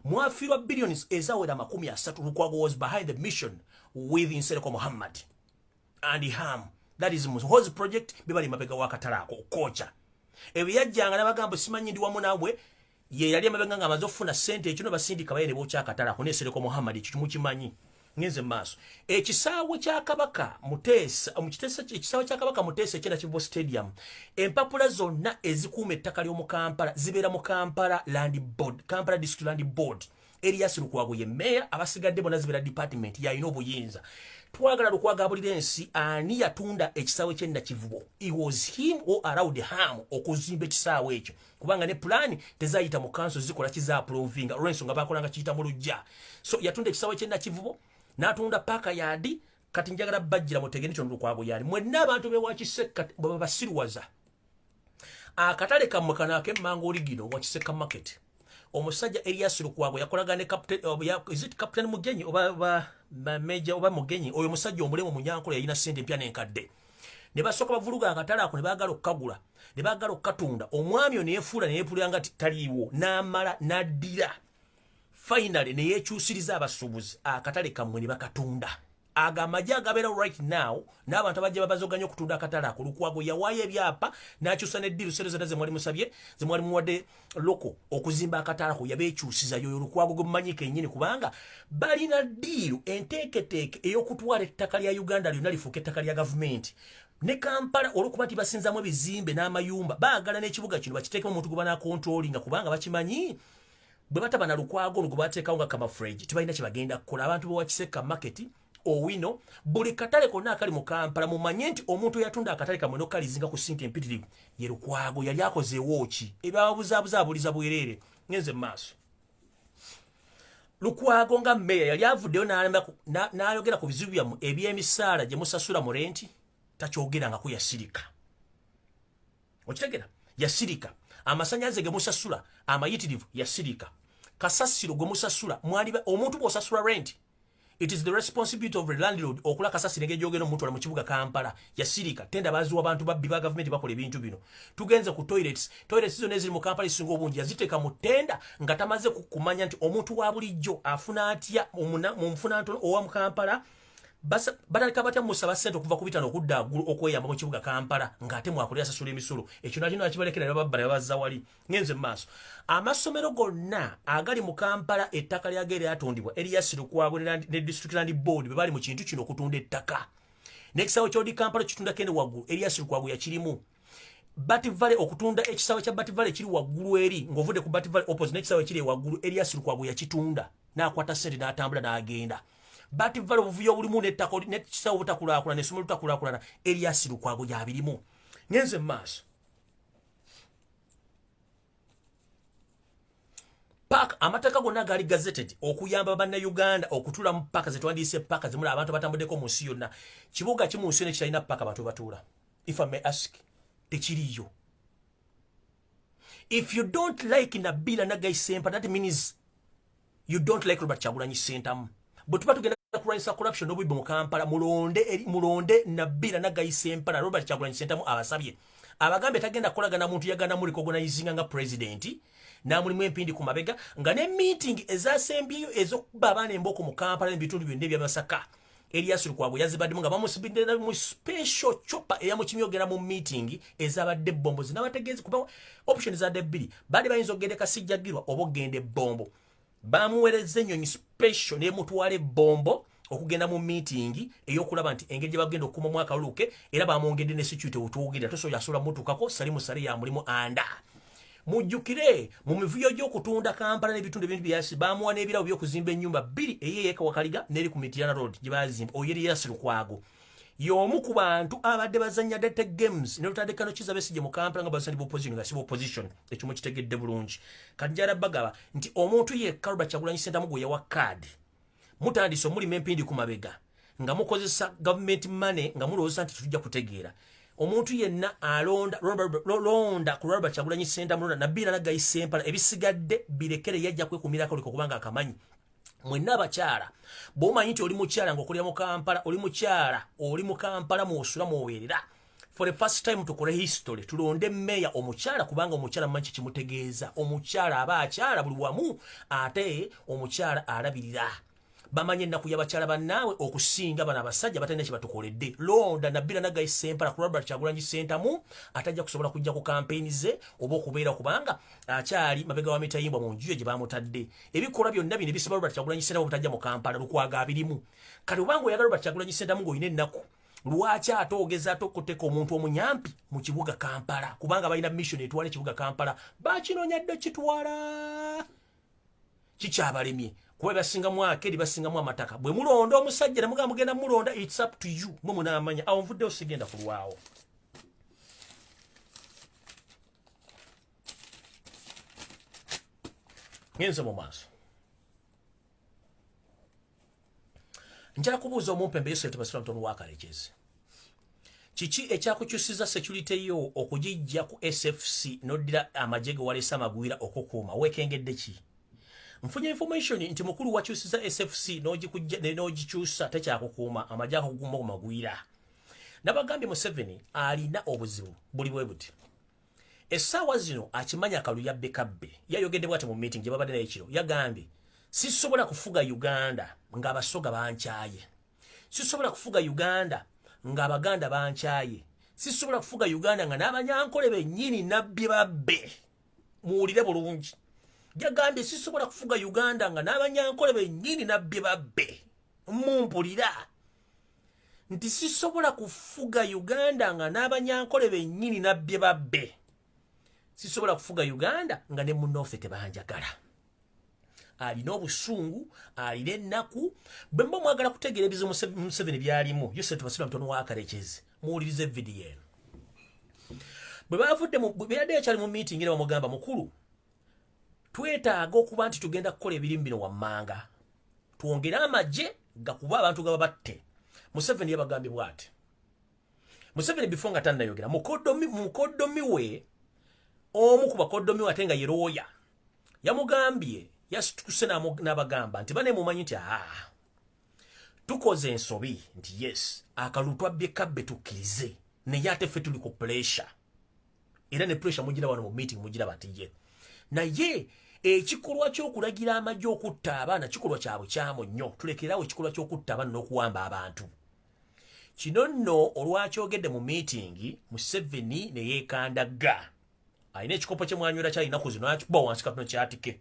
mwafiirwa billions ezawera 30. Lukwago was behind the mission with Nsereko Muhammad and Ham, that is Muhozi project bibali mabega wa katalako kocha ebyajjanga nabagambo simanyi ndi wamu nawe ye yali amabega nga amaze okufuna ssente ekino basindika bayene bokya akatalako ne Nsereko Muhammad kitu kimanyi ngenze maaso ekisaawe kya Kabaka Muteesa ekisaawe kya Kabaka Muteesa ekyenda Kivubo Stadium empapula zonna ezikuuma ettaka ly'omu Kampala zibeera mu Kampala Land Board, Kampala District Land Board. Erias Lukwago ye meya abasigadde bonna zibeera department yalina obuyinza. Twagala Lukwago abulira ensi ani yatunda ekisaawe ky'enda Kivubo. It was him or allowed Ham okuzimba ekisaawe ekyo kubanga ne plan tezayita mu council zikola kizaaprovinga olw'ensonga bakolanga kiyita mu lujja. So yatunda ekisaawe ky'enda Kivubo n'atunda Parkyard kati njagala bajjira mutegeni kyo Lukwago yali mwenna abantu be Wakiseka baba basiruwaza akatale kammwe kanake mango oligino Wakiseka market omusajja Erias Lukwago yakolaga ne captain Mugenyi oba major oba Mugenyi oyo musajja omulemu munyankole yalina ssente empya n'enkadde ne basooka bavuruga akatale ako ne baagala okukagula ne baagala okukatunda omwami ono yeefuula ne yeepulanga taliiwo n'amala n'addira finally ne yeekyusiriza abasuubuzi akatale kammwe ne bakatunda agamaje agabeera right now n'abantu abajja babazoganya okutunda akatale ako Lukwago yawaayo ebyapa n'akyusa n'eddiru sente zonna ze mwali musabye ze mwali muwadde loko okuzimba akatale ako yabeekyusiza yoyo Lukwago gwe mumanyika ennyini kubanga balina ddiiru enteeketeeke ey'okutwala ettaka lya Uganda lyonna lifuuka ettaka lya gavumenti ne Kampala olw'okuba nti basinzamu ebizimbe n'amayumba baagala n'ekibuga kino bakiteekemu omuntu gwe banaakontrolinga kubanga bakimanyi bwe bataba na Lukwago olwo gwe bateekawo nga kamafrage tebalina kye bagenda kukola abantu b'Owakiseka market owino buli katale konna akali mu Kampala mumanye nti omuntu yatunda akatale kamwe n'okalizinga ku ssente empitirivu ye Lukwago yali akozeewo ki ebyabuzaabuza abuliza bwereere ngenze mu maaso. Lukwago nga mmeeya yali avuddeyo n'ayogera ku bizibu byammwe eby'emisaala gye musasula mu renti takyogerangako yasirika okitegera yasirika amasannyalaze ge musasula amayitirivu yasirika kasasiro gwe musasula mwaliba omuntu bw'osasula rent it is the responsibility of the landlord okula kasasiro ng'egyogera omuntu wala mu kibuga Kampala yasirika tenda baziwa abantu babbi ba gavumenti bakola ebintu bino tugenze ku toilets zino eziri mu Kampala ezisinga obungi yaziteeka mu ttenda nga tamaze kumanya nti omuntu wa bulijjo afuna atya mu nfuna ntono owa mu Kampala bataleka batya musaba ssente okuva ku bitano okudda waggulu okweyamba mu kibuga Kampala ng'ate mwakolera asasula emisolo ekyo nakino nakibalekera babba ne babazza wali ngenze mu maaso. Amasomero gonna agali mu Kampala ettaka lyage lyatundibwa Erias Lukwago ne District Land Board bwe bali mu kintu kino okutunda ettaka n'ekisaawe ky'odi Kampala kitunda kene waggulu Erias Lukwago yakirimu Bati Valley okutunda ekisaawe kya Bati Valley kiri waggulu eri ng'ovudde ku Bati Valley opposite n'ekisaawe kiri waggulu Erias Lukwago yakitunda n'akwata ssente n'atambula n'agenda Bati Valley obuvuyo obulimu n'ettaka n'ekisaawe obutakulaakulana n'essomero lutakulaakulana Erias Lukwago gy'abirimu ngenze mu maaso. Park amateeka gonna gaali gazetted okuyamba bannayuganda okutula mu paka ze twandiise paka zimula abantu batambuddeko mu nsi yonna kibuga kimu nsi yonna kitalina paka abantu batuula if I may ask tekiriyo. If you don't like Nabbira Naggayi Ssempala that means you don't like Robert Kyagulanyi Ssentamu bwe tuba tugenda kulwanyisa corruption n'obubbi mu Kampala mulonde Nabbira Naggayi Ssempala Robert Kyagulanyi Ssentamu abasabye abagambe tagenda kukolagana muntu yagana muri recognizinga nga president namulimu empindi ku mabega nga ne meeting ezasembyeyo ez'okuba abaana emboko mu Kampala n'ebitundu byonna ebya Masaka Erias Lukwago yazibaddemu nga bamusibidde mu special chopper eyamukimyogera mu meeting ezabadde bombo zinabategeezi kuba option zadde bbiri bali bayinza okugenda kasijjagirwa oba ogende bombo bamuweereza ennyonyi special n'emutwala ebbombo okugenda mu meeting eyokulaba nti engeri gye bagenda okukuma mwaka luke era bamwongedde ne security otuwogera tosobola asobola mutukako salimu sale ya mulimu anda mujjukire mu mivuyo gy'okutunda Kampala n'ebitundu ebintu byasi bamuwa n'ebirabo by'okuzimba ennyumba 2 eyeyeka Wakaliga n'eri ku Mityana Road gye bazimba oyeri Lukwago y'omu ku bantu abadde bazannya data games ne lutandikano kiza Besigye mu Kampala nga basandi opposition nga sibo opposition ekyo mukitegedde bulungi Kajjara bagaba nti omuntu yekka Robert Kyagulanyi Ssentamu gwe yawa card mutandise omuli empindi ku mabega nga mukozesa government money nga mulowooza nti tujja kutegeera omuntu yenna alonda ku Robert Kyagulanyi Ssentamu na Bira Nagayise Mpala ebisigadde birekere yajja kwekumirako liko kubanga akamanyi mwenna abakyala bw'omanyi nti oli mukyala ng'okulira mu Kampala oli mukyala oli mu Kampala mw'osula mw'owerera for the first time tukole history tulonde meya omukyala kubanga omukyala manchi kimutegeeza omukyala aba akyala buli wamu ate omukyala alabirira bamanye ennaku y'abakyala bannaawe okusinga bano abasajja batalina kye batukoledde londa na Bira Nagayise Mpala ku Robert Kyagulanyi Ssentamu atajja kusobola kujja ku kampeyini ze oba okubeera kubanga akyali mabega wa mitayimbwa mu njuye gye bamutadde ebikolwa byonna bino ebisiba Robert Kyagulanyi Ssentamu butajja mu Kampala Lukwago abirimu kati obanga oyagala Robert Kyagulanyi Ssentamu ng'olina ennaku lwaki ate ogeza ate okuteeka omuntu omunyampi mu kibuga Kampala kubanga balina mission etwala ekibuga Kampala bakinoonya dde kitwala kikyabalemye kuba basingamu akeri basingamu amataka bwe mulonda omusajja ne mugamba mugenda mulonda it's up to you mwe munaamanya awo nvuddeyo sigenda kulwawo ngenze mu maaso njala kubuuza omumpembe Yesu tebasula mtono wakalekezi kiki ekyakukyusiza security yo okugijja ku SFC noddira amajege walesa amagwira okukuuma wekengedde ki mfunye information nti mukulu wakyusiza SFC n'ogikyusa tekyakukuuma amajja kukuuma ku magwira nabagambye Museveni alina obuzibu buli bwe buti essaawa zino akimanya Kaluyabbe Kabbe yayogedde bwate mu meeting gye babadde naye kiro yagambye sisobola kufuga Uganda ng'abasoga bankyaye sisobola kufuga Uganda ng'Abaganda bankyaye sisobola kufuga Uganda nga n'Abanyankole bennyini nabbi babbe muwulire bulungi yagambye sisobola kufuga Uganda nga n'Abanyankole bennyini nabbi babbe mumpulira nti sisobola kufuga Uganda nga n'Abanyankole bennyini nabbi babbe sisobola kufuga Uganda nga ne munoofe tebanjagala alina obusungu alina ennaku bwe mba mwagala kutegeera ebizibu Museveni byalimu Yosef Basira mtono wakalekezi muwulirize video eno bwe bavudde beyadde yakyali mu meeting era bamugamba mukulu twetaaga okuba nti tugenda kukola ebirimu bino wammanga twongere amagye gakuba abantu gaba batte Museveni yabagambye bw'ati Museveni before nga tannayogera mukoddomi we omu ku bakoddomi we ate nga yerooya yamugambye yasitukuse n'abagamba nti bane mumanyi nti tukoze ensobi nti yes akalulu twabbye Kabbe tukkirize naye ate ffe tuli ku pressure era ne pressure mugira wano mu meeting mugira batiye naye ekikolwa ky'okulagira amagye okutta abaana kikolwa kyabwe kyamu nnyo tulekeraawo ekikolwa ky'okutta abaana n'okuwamba abantu kino nno olwakyogedde mu meeting Museveni ne yeekandaga alina ekikopo kye mwanywera kyalinaku zino akikuba wansi katono kyatike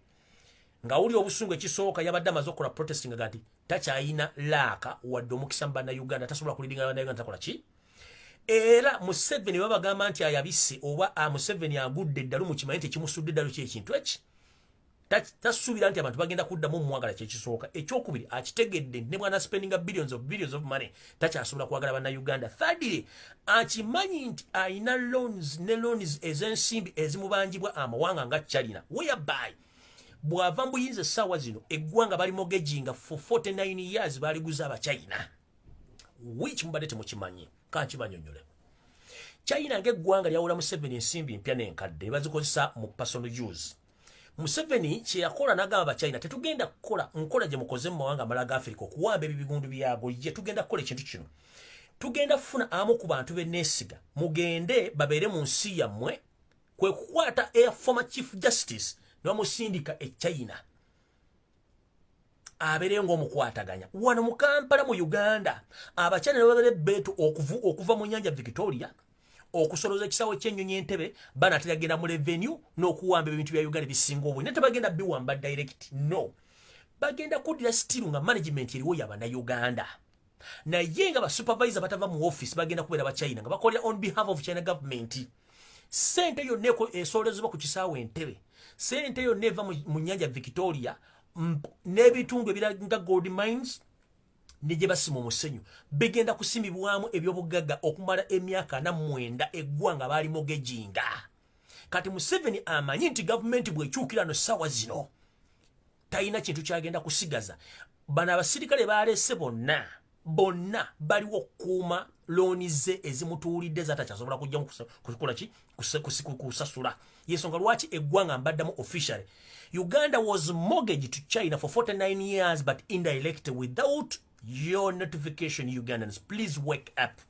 nga wuli obusungu ekisooka yabadde amaze okukola protesting nga nti takyayina laaka wadde omukisa mu bannayuganda tasobola kulidinga bannayuganda takola ki era Museveni babagamba nti ayabise oba Museveni agudde eddalu mu kimanyi nti ekimusudde eddalu kyekintu eki tasuubira nti abantu bagenda kuddamu omwagala kyekisooka ekyokubiri akitegedde ne bwana spendinga billions of money takyasobola kwagala bannayuganda thirdly akimanyi nti alina loans ez'ensimbi ezimubangibwa amawanga nga China whereby bw'ava mbuyinza essaawa zino eggwanga bali mogeginga for 49 years baliguza Abachina which mubadde temukimanyi kankibanyonyole China ng'eggwanga lyawula Museveni ensimbi mpya n'enkadde bazikozesa mu personal use Museveni kye yakola n'agamba Abachina tetugenda kukola nkola gye mukoze mu mawanga amalala ga Africa okuwamba ebibigundu byago ye tugenda kukola ekintu kino tugenda kufuna amu ku bantu b'enneesiga mugende babeere mu nsi yammwe kwe kukwata former chief justice n'omusindika China abeere ng'omukwataganya wano mu Kampala mu Uganda Abachina ne babeere beetu okuva mu nnyanja Victoria okusoloza ekisaawe ky'ennyonyi Entebbe banaatera genda mu revenue n'okuwamba ebintu bya Uganda bisinga obungi ne tebagenda biwamba direct no bagenda kuddira still nga management eriwo y'Abannayuganda. Naye nga basupervisor batava mu office bagenda kubeera ba China nga bakolera on behalf of China government. Sente yonna esoolezebwa ku kisaawe Entebbe, sente yonna eva mu nnyanja Victoria n'ebitundu ebirala nga gold mines ne gye basima omusenyu bigenda kusimibwamu ebyobugagga okumala emyaka 49 eggwanga baali mogejinga. Kati Museveni amanyi nti gavumenti bw'ekyukira no ssaawa zino talina kintu kyagenda kusigaza. Bano abasirikale baalese bonna baliwo okukuuma looni ze ezimutuulidde zatakyasobola kujjamu kusasula. Yensonga lwaki eggwanga mbaddamu officially. Uganda was mortgaged to China for 49 years but indirect without your notification. Ugandans, please wake up.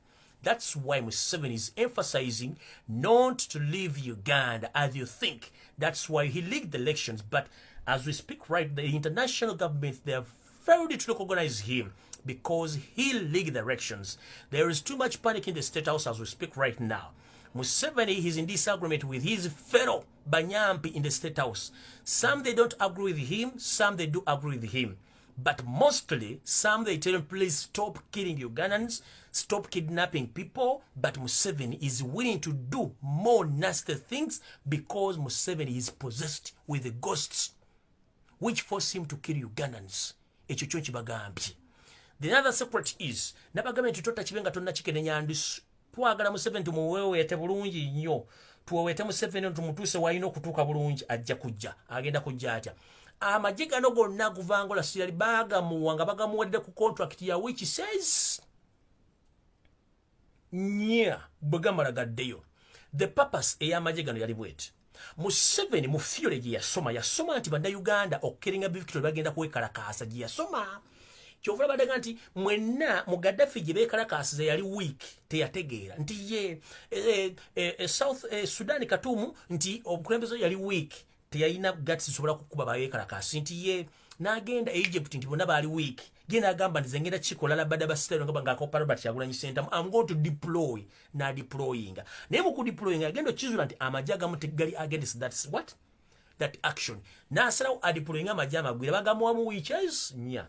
That's why Museveni is emphasizing not to leave Uganda as you think. That's why he leaked the elections. But as we speak right, the international government, they have failed to recognize him because he leaked the elections. There is too much panic in the State House as we speak right now. Museveni is in disagreement with his fellow Banyampi in the State House. Some they don't agree with him, some they do agree with him. But mostly, some they tell him, please stop killing Ugandans, stop kidnapping people. But Museveni is willing to do more nasty things because Museveni is possessed with the ghosts which force him to kill Ugandans. The other secret is, Nabagame tota chibenga tonna chikene nyandisu. Twagala Museveni tumuweweete bulungi nnyo. Tuweweete Museveni tumutuse wayino kutuuka bulungi ajja kujja. Agenda kujja atya. Amagye gano gonna kuvangola siyali bagamuwa nga bagamuwadde ku contract ya which says bwe gamala gaddeyo. The purpose ey'amagye gano yali bweti. Museveni mu theory gye yasoma nti Bannayuganda okukeringa Victoria bagenda kwekalakaasa gye yasoma. Kyovula badaga nti mwenna mu Gaddafi gye beekalakaasiza yali weak teyategeera nti ye South Sudan Katumu nti obukulembeze yali weak teyalina guts sobola kukuba bayeekalakaasi nti ye n'agenda Egypt nti bonna baali weak ye n'agamba nti zengenda kikola labada basitale nga akoppa Robert Kyagulanyi Ssentamu I'm going to deploy na deployinga naye mu kudeployinga agenda okizula nti amagye agamu tegali against that action n'asalawo adeployinga amagye amagwire bagamuwamu witches nya.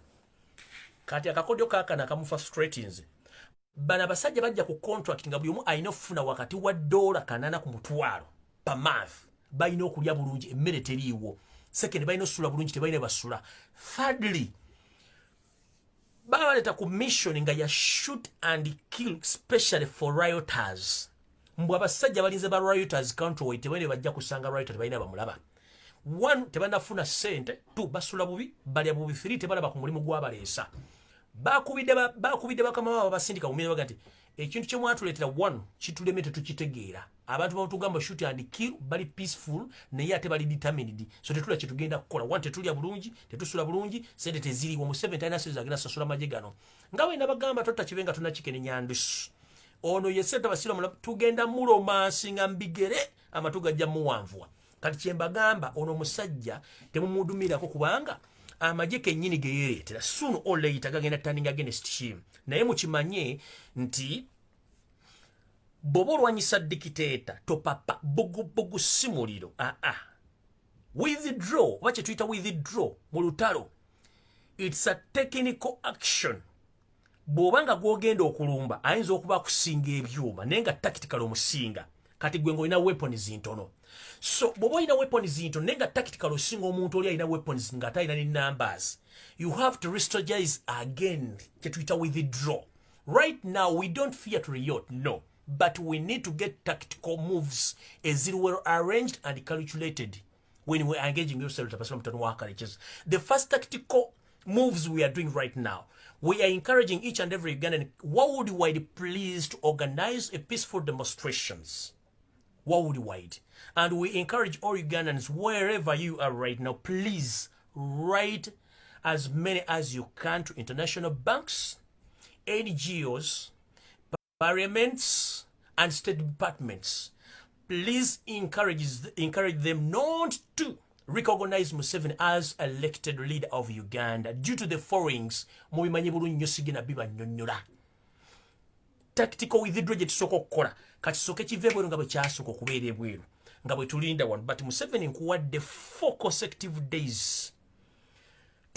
Kati akakodyo kakana akamufa straightings. Bana abasajja bajja ku contract nga buli omu alina okufuna wakati wa $8 ku mutwalo per month. Balina okulya bulungi emmere teriiwo. Second balina osula bulungi tebalina basula. Thirdly, baleta ku mission nga ya shoot and kill especially for rioters. Mbw abasajja balinze ba rioters countrywide tebalina bajja kusanga rioters tebalina bamulaba. 1 tebanafuna sente, 2 basula bubi, balya bubi, 3 tebalaba ku mulimu gw'abaleesa. Bakubidde bakama baba basindika kumira bagati ekintu kye mwatuleetera 1 kitulemete tukitegeera. Abantu bamutugamba shoot and kill bali peaceful naye ate bali determined. So tetula kye tugenda kukola. 1 tetulya bulungi, tetusula bulungi, sente teziriwo mu 7 dynasties agenda sasula magye gano. Ngawe nabagamba tota kibenga tuna chicken nyandusu. Ono yesenta basira mu tugenda muromansi nga mbigere amatuga jja muwanvwa. Kati kyembagamba ono musajja temumudumirako kubanga amagye kennyini ge yereetera soon or later gagenda turning against him. Naye mukimanye nti bw'oba olwanyisa dikiteeta topapa bugubugu si muliro. Withdraw oba kye tuyita withdraw mu lutalo it's a technical action. Bw'oba nga gw'ogenda okulumba ayinza okuba akusinga ebyuma naye nga tactical omusinga kati gwe ng'olina weapons ntono. So bw'oba olina weapons ntono naye nga tactical osinga omuntu oli alina weapons nga ate alina ne numbers, you have to restrategize again kye tuyita withdraw. Right now we don't fear to riot, no, but we need to get tactical moves as well arranged and calculated when we're engaging yourself. The first tactical moves we are doing right now, we are encouraging each and every Ugandan worldwide please to organize a peaceful demonstrations worldwide. And we encourage all Ugandans wherever you are right now, please write as many as you can to international banks, NGOs, parliaments, and state departments. Please encourage them not to recognize Museveni as elected leader of Uganda due to the followings. Tactical withdraw gye tusooka okukola kati soke kive bweru nga bwe kyasooka okubeera ebweru nga bwe tulinda wano. But Museveni nkuwadde 4 consecutive days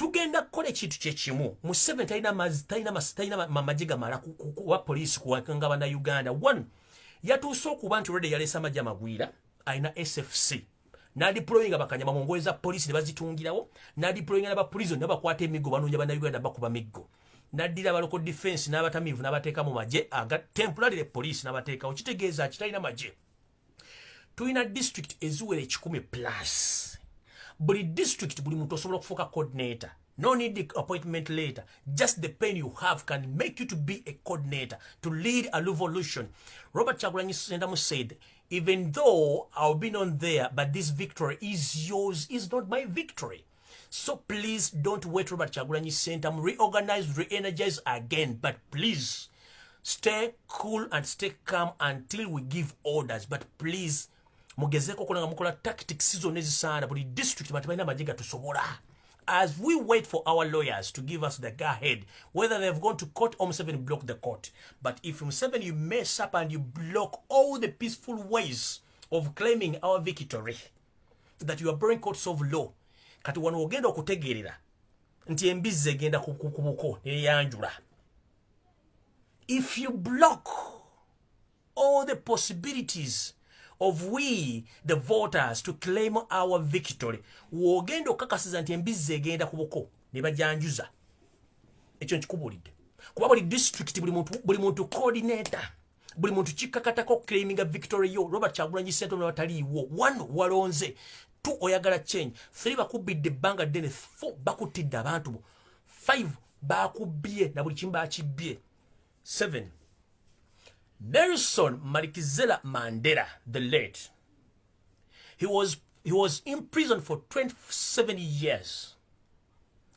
tugenda kukola ekintu kyekimu. Museveni talina mamagye gamala kuwa poliisi kuwakanga bannayuganda. One, yatuuse okuba nti olwedde yaleese amagye amagwira, alina SFC. N'adiployinga bakanyama mu ngoye za poliisi ne bazitungirawo, n'adiployinga n'abapoliisi n'abakwata emiggo banoonya bannayuganda bakuba miggo. N'addira abalocal defense n'abatamiivu n'abateeka mu magye aga temporary police n'abateekawo. Kitegeeza kitalina magye. Tulina district eziwera 10+. Buli district buli muntu osobola okufuuka coordinator. No need the appointment later. Just the pen you have can make you to be a coordinator, to lead a revolution. Robert Kyagulanyi Ssentamu said, even though I'll be on there, but this victory is yours, is not my victory. So please don't wait, Robert Kyagulanyi Ssentamu. Reorganize, re-energize again. But please, stay cool and stay calm until we give orders. But please, mugezeko kola mukola tactics season ezisaana buli district batabalina majiga tusobola. As we wait for our lawyers to give us the go-ahead, whether they've gone to court or Museveni block the court. But if Museveni you mess up and you block all the peaceful ways of claiming our victory, that you are breaking courts of law, kati wano ogenda okutegeerera nti embizzi egenda kubuko neyanjula. If you block all the possibilities of we the voters to claim our victory, wogenda okakasiza nti embizzi egenda kubuko ne bajanjuza. Ekyo nkikubulidde. Kuba buli district buli muntu coordinator, buli muntu kikakatako claiming a victory yo. Robert Kyagulanyi Ssentamu bataliiwo. 1 walonze, 2 oyagala change, 3 bakubidde ebbanga ddene, 4 bakutidde abantu, 5 bakubye na buli kimu bakibbye, 7 Nelson Marikizela Mandela the late, he was in prison for 27 years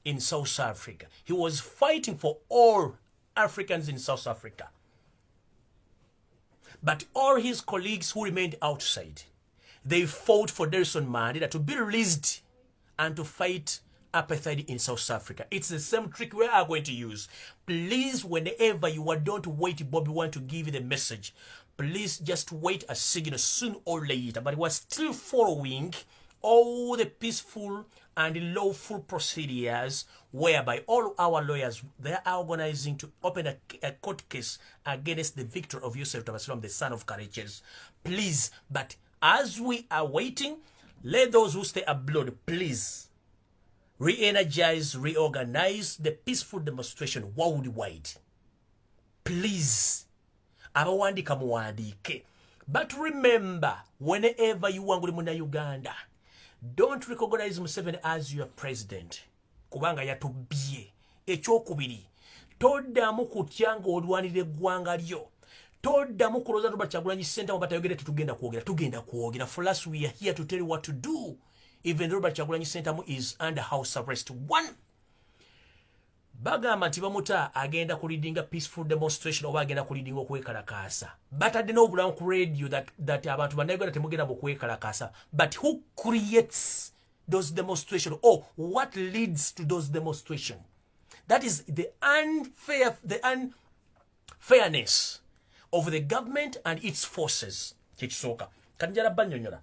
in South Africa. He was fighting for all Africans in South Africa. But all his colleagues who remained outside, they fought for Nelson Mandela to be released and to fight apartheid in South Africa. It's the same trick we are going to use. Please, whenever you are, don't wait. Bobby want to give you the message. Please just wait a signal soon or later. But we're still following all the peaceful and lawful procedures whereby all our lawyers, they are organizing to open a court case against the victor of Yusuf Tabasalam, the son of Courageous. Please, but as we are waiting, let those who stay abroad, please, re-energize, reorganize the peaceful demonstration worldwide. Please, abawandika muwandike. But remember, whenever you want to Uganda, don't recognize Museveni as your president. Kubanga yatubye. Ekyokubiri, toddamu kutyanga olwanira eggwanga lyo. Toddamu kuloza Robert Kyagulanyi Ssentamu batayogere tugenda kwogera. For us, we are here to tell you what to do. Even Robert Kyagulanyi Ssentamu is under house arrest. 1, bagamba nti bamuta agenda kulidinga peaceful demonstration oba agenda kulidinga okwekalakaasa. Batadde n'obulamu ku radio that abantu bannayuganda temugenda mu kwekalakaasa. But who creates those demonstrations, or what leads to those demonstrations? That is the unfairness of the government and its forces. Kyekisooka kanjala bannyonnyola.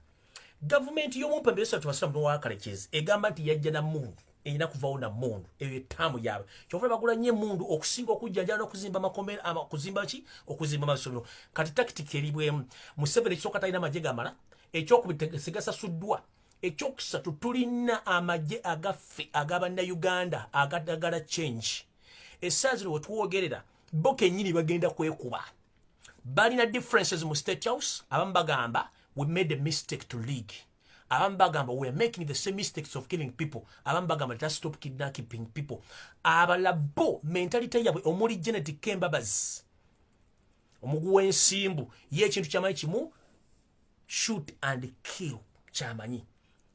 Government y'omumpembe Yusuf Tabasalam n'owakalecezi egamba nti yajja na mundu erina kuvaawo na mundu eyo ettaamu yaabwe. Kyova bagula nnyo emundu okusinga okujjanjala n'okuzimba amakomera okuzimba amasomero. Kati tactic eribwemu. Museveni ekisooka talina amagye gamala. Ekyokubiri sigasasuddwa. Ekyokusatu tulina amagye agaffe ag'abannayuganda agadagala change. Essaawa zino we tuwogerera bo kennyini bagenda kwekuba. Balina differences mu State House. Abamu bagamba we made a mistake to league. Abamu bagamba we are making the same mistakes of killing people. Abamu bagamba let us stop kidnapping people. Abalala bo mentality yabwe omuli Genetic Kembabazi, omugu w'ensimbu ye ekintu ky'amanyi kimu shoot and kill ky'amanyi.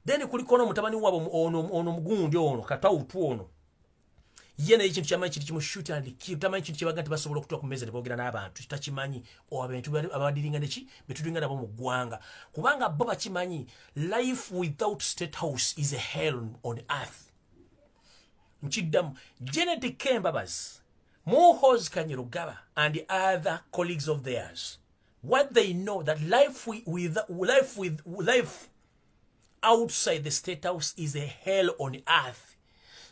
Then kuliko n'omutabani waabwe ono mugundi ono katawutu ono ye naye ekintu ky'amanyi kiri kimu shoot and kill. Tamanyi kintu kye baga nti basobola okutuuka ku mmeeza ne boogera n'abantu takimanyi, abantu abadiringa neki betulinga nabo mu ggwanga. Kubanga bo bakimanyi life without State House is a hell on earth. Nkiddamu Genetic Kembabazi, Muhoozi Kanyerugaba and other colleagues of theirs, what they know that life outside the State House is a hell on earth.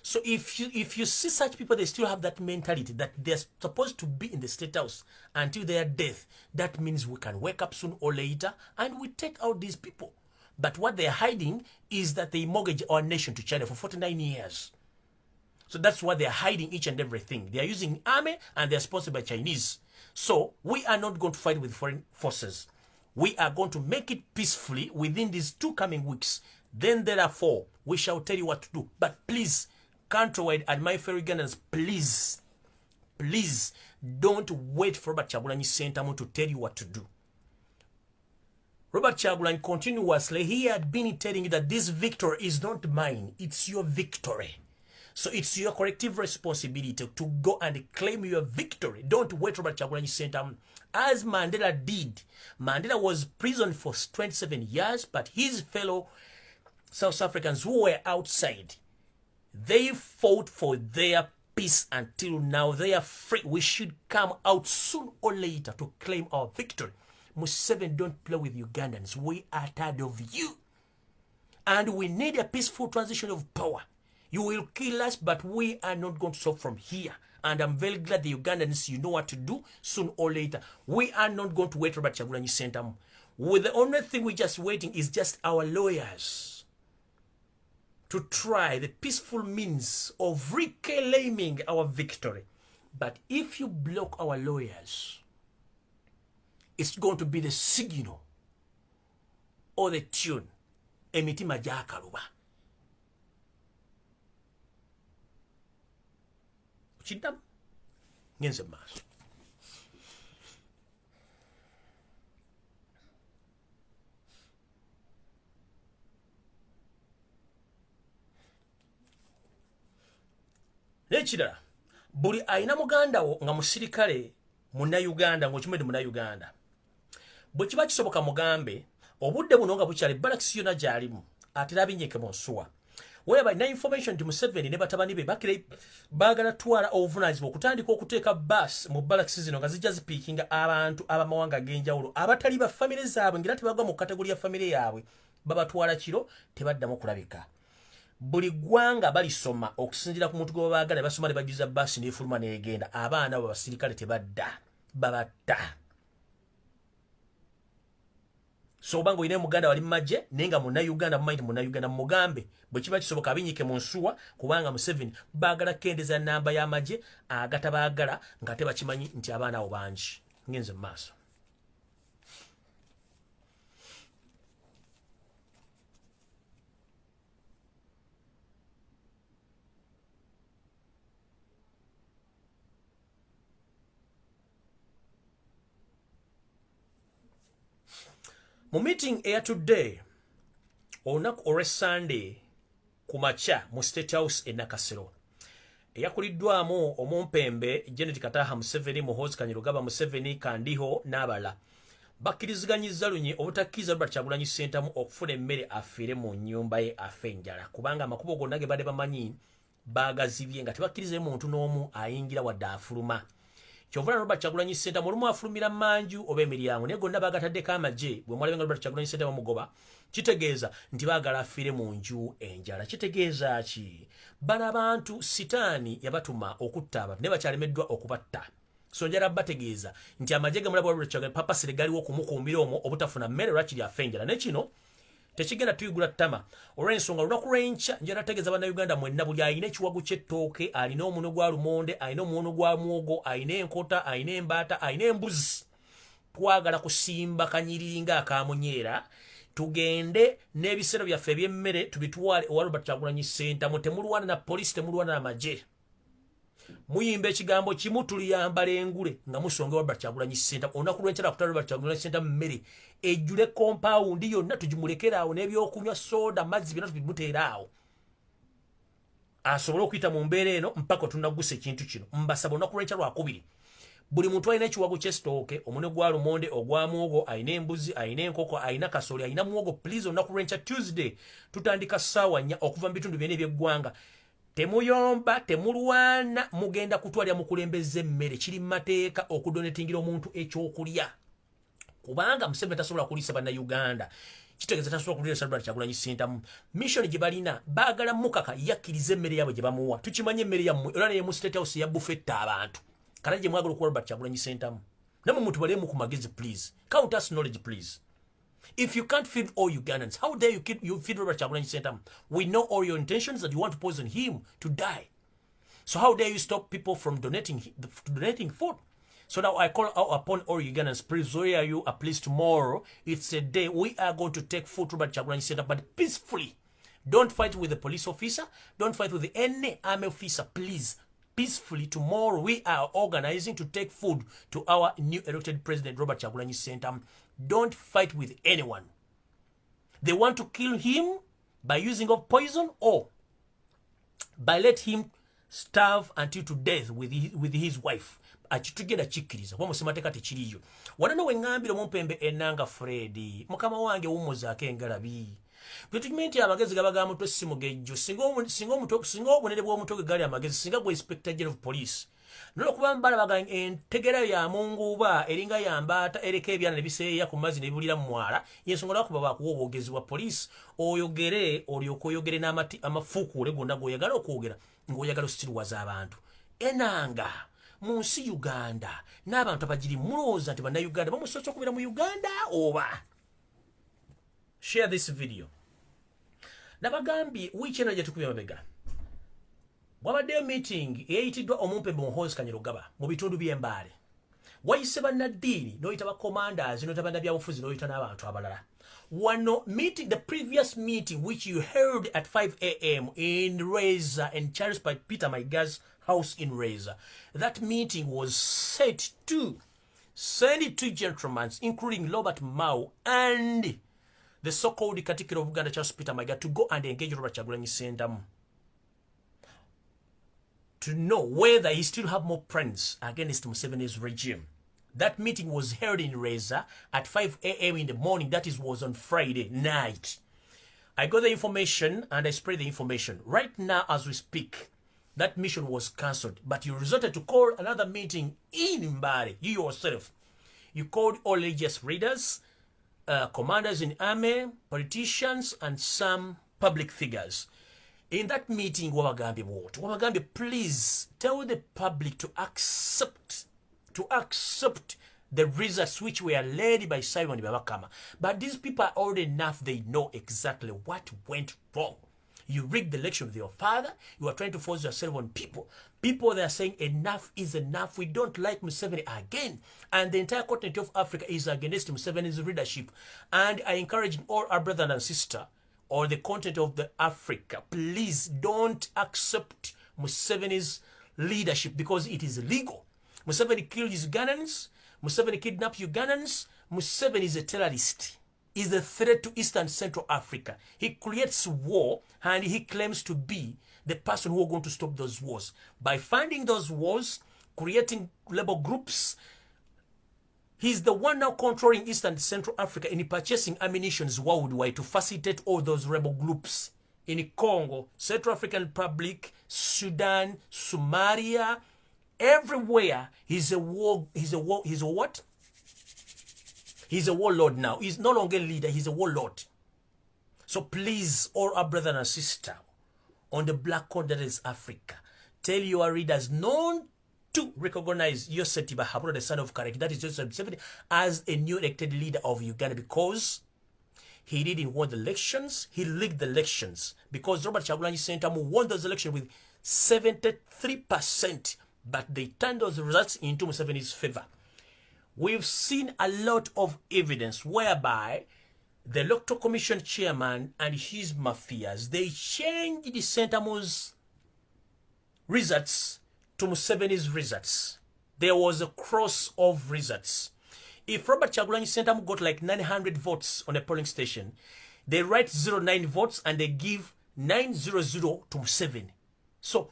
So if you see such people, they still have that mentality that they're supposed to be in the State House until their death. That means we can wake up soon or later and we take out these people. But what they're hiding is that they mortgage our nation to China for 49 years. So that's why they're hiding each and everything. They are using army and they're sponsored by Chinese. So we are not going to fight with foreign forces. We are going to make it peacefully within these 2 coming weeks. Then therefore, we shall tell you what to do. But please, countrywide and my fellow Ugandans, please don't wait for Robert Kyagulanyi Ssentamu to tell you what to do. Robert Kyagulanyi continuously, he had been telling you that this victory is not mine, it's your victory. So it's your collective responsibility to go and claim your victory. Don't wait for Robert Kyagulanyi Ssentamu. As Mandela did. Mandela was imprisoned for 27 years, but his fellow South Africans who were outside, they fought for their peace until now. They are free. We should come out soon or later to claim our victory. Museveni, don't play with Ugandans. We are tired of you. And we need a peaceful transition of power. You will kill us, but we are not going to stop from here. And I'm very glad the Ugandans, you know what to do soon or later. We are not going to wait for Robert Kyagulanyi Ssentamu. The only thing we're just waiting is just our lawyers to try the peaceful means of reclaiming our victory. But if you block our lawyers, it's going to be the signal or the tune. Emitima gyakaluba. Chidam. Ngenze maaso. Nekirala, buli ayina muganda wo nga musirikale Munnayuganda ng'okimedde Munnayuganda. Bwe kiba kisoboka mugambe, obudde buno nga bukyali balakisi yonna gy'alimu, ate abinnyike mu nsuwa. Whereby na information nti Museveni ne batabani be bakire baagala twala obuvunaanyizibwa okutandika okuteeka bus mu balakisi zino nga zijja zipiikinga abantu abamawanga ag'enjawulo abatali ba famire zaabwe ngera tebagwa mu kategori ya famire yaabwe, babatwala kiro tebaddamu kulabika. Buli gwanga balisoma okusinziira ku muntu gwe baagala ne basoma ne bajjuza bus n'efuluma n'egenda, abaana abo basirikale tebadda, babatta. So bango ine muganda wali maje nenga Munnayuganda mumaiti Munnayuganda mugambe bwe kiba kisoboka abinyike mu nsuwa kubanga Museveni baagala kendeza namba ya maje agatabaagala nga tebakimanyi nti abaana abo bangi. Ngenze maaso. Mu meeting air today, olunaku olwe Sunday kumacha mu State House e Nakasero. Eyakuliddwamu omumpembe Janet Kataha Museveni, Muhoozi Kanyarugaba Museveni, Kandiho n'abala. Bakkiriziganyizza lunye obutakkiriza Robert Kyagulanyi Ssentamu okufuna emmere afiire mu nnyumba ye afe enjala. Kubanga amakubo gonna ge badde bamanyi baagazibye nga tebakkirize muntu n'omu ayingira wadde afuluma. Kyovula Robert Kyagulanyi Ssentamu olumu afulumira manju oba emiryango naye gonna baagataddeko amagye. Bwe mwalabenga Robert Kyagulanyi Ssentamu bamugoba, kitegeeza nti baagala afiire mu nju enjala. Kitegeeza ki? Bano abantu sitaani yabatuma okutta abantu ne bakyalemeddwa okubatta. So njala bategeeza nti amagye gamulaba Robert Kyagulanyi papasire galiwo okumukuumira omwo obutafuna mmere lwakiri afe enjala. Ne kino tekigenda tuyigula ttama olw'ensonga lunaku lw'enkya njala tegeeza bannayuganda mwenna buli alina ekiwagu ky'ettooke, alina omuno gwa lumonde, alina omuno gwa mwogo, alina enkota, alina embaata, alina embuzi. Twagala kusimba kanyiriri ng'akamunyeera tugende n'ebisero byaffe eby'emmere tubitwale owa Robert Kyagulanyi Ssentamu. Temulwana na poliisi, temulwana na magye. Muyimba ekigambo kimu tuliyambala engule nga musonga Robert Kyagulanyi Ssentamu. Olunaku lw'enkya kutwala Robert Kyagulanyi Ssentamu mmere ejjule compound yonna tugimulekera awo n'ebyokunywa soda mazzi byonna tubimuteera awo asobole okuyita mu mbeera eno mpaka tunaggusa ekintu kino. Mbasaba olunaku lw'enkya lwakubiri buli muntu alina ekiwago ky'esitooke, omune gwa lumonde, ogwa mwogo, alina embuzi, alina enkoko, alina kasooli, alina mwogo. Please olunaku lw'enkya Tuesday tutandika ssaawa 4 okuva mu bitundu byonna eby'eggwanga. Temuyomba, temulwana, mugenda kutwalira mukulembeze emmere. Kiri mu mateeka okudonetingira omuntu ekyokulya. Kubanga Museveni tasobola kuliisa bannayuganda. kitegeza tasobola kuleeta Robert Kyagulanyi Ssentamu. Mission gye balina baagala mukaka yakkiriza emmere yaabwe gye bamuwa. Tukimanye emmere yammwe era ne mu State House ya buffetta abantu. Kala gye mwagala okuwa Robert Kyagulanyi Ssentamu. Namwe muntu balemu ku magezi please. Count us knowledge please. If you can't feed all Ugandans, how dare you feed Robert Kyagulanyi Ssentamu? We know all your intentions that you want to poison him to die. So how dare you stop people from donating food? So now I call out upon all Ugandans, please, where are you? Please, tomorrow, it's a day we are going to take food to Robert Kyagulanyi Ssentamu, but peacefully. Don't fight with the police officer. Don't fight with any army officer, please. Peacefully, tomorrow we are organizing to take food to our new elected president, Robert Kyagulanyi Ssentamu. Don't fight with anyone. They want to kill him by using of poison or by let him starve until to death with his wife. Achitugenda chikiriza kwa musemateeka tekiriyo. Wanano wengambira mumpembe enanga Freddy mukama wange wumuzaako engalabi. Gwetukimenti amagezi gabaga mutwe simugejjo singa obunene bw'omutwe gali amagezi singa gwe inspector general of police. Nolo kuba mbala baga entegera ya munguba eringa yambata ereka ebyana nebiseeya ku mazzi nebulira mu mwala yensonga lwakuba bakuwa obwogezi bwa police oyogere olyoka oyogere n'amati amafuukuule gonna g'oyagala okwogera ng'oyagala ositiriwaza abantu. Enanga mu nsi Uganda n'abantu abagiri mulowooza nti bannayuganda bamusoose okubeera mu Uganda oba. Share this video. Nabagambye wiiki eno gye tukubye mabega. Wabaddeyo meeting eyayitiddwa omumpembe Muhoozi Kanyerugaba mu bitundu by'Embaale. Wayise bannaddiini n'oyita ba commanders n'oyita bannabyabufuzi n'oyita n'abantu abalala. Wano meeting, the previous meeting which you held at 5 a.m. in Reza and Charles Peter Maiga's house in Reza. That meeting was set to send two gentlemen, including Robert Mao and the so-called Katikkiro of Uganda, Charles Peter Maiga, to go and engage Robert Kyagulanyi Ssentamu to know whether he still have more friends against Museveni's regime. That meeting was held in Reza at 5 a.m. in the morning. That was on Friday night. I got the information and I spread the information. Right now, as we speak, that mission was cancelled. But you resorted to call another meeting in Mbare. You yourself. You called all religious leaders, commanders in army, politicians, and some public figures. In that meeting, Wabagambye, please tell the public to accept the results which were led by Simon Babakama. But these people are old enough, they know exactly what went wrong. You rigged the election with your father, you are trying to force yourself on people. People, they are saying enough is enough, we don't like Museveni again. And the entire continent of Africa is against Museveni's leadership. And I encourage all our brother and sister, or the continent of the Africa, please don't accept Museveni's leadership because it is illegal. Museveni killed Ugandans. Museveni kidnapped Ugandans. Museveni is a terrorist. Is a threat to East and Central Africa. He creates war and he claims to be the person who is going to stop those wars. By finding those wars, creating labor groups, he's the one now controlling East and Central Africa in purchasing ammunition worldwide to facilitate all those rebel groups in Congo, Central African Republic, Sudan, Somalia, everywhere. He's a what? He's a warlord now. He's no longer a leader, he's a warlord. So please, all our brother and sister on the black continent Africa, tell your readers not to recognize Yosef Tibahabura, the son of Karek, that is Joseph Museveni, as a new elected leader of Uganda because he didn't win the elections, he rigged the elections. Because Robert Kyagulanyi Ssentamu won those elections with 73%, but they turned those results into Museveni's favor. We've seen a lot of evidence whereby the Electoral Commission chairman and his mafias, they changed the Ssentamu's results to Museveni's results. There was a cross of results. If Robert Kyagulanyi Ssentamu got like 900 votes on a polling station, they write 09 votes and they give 900 to Museveni. So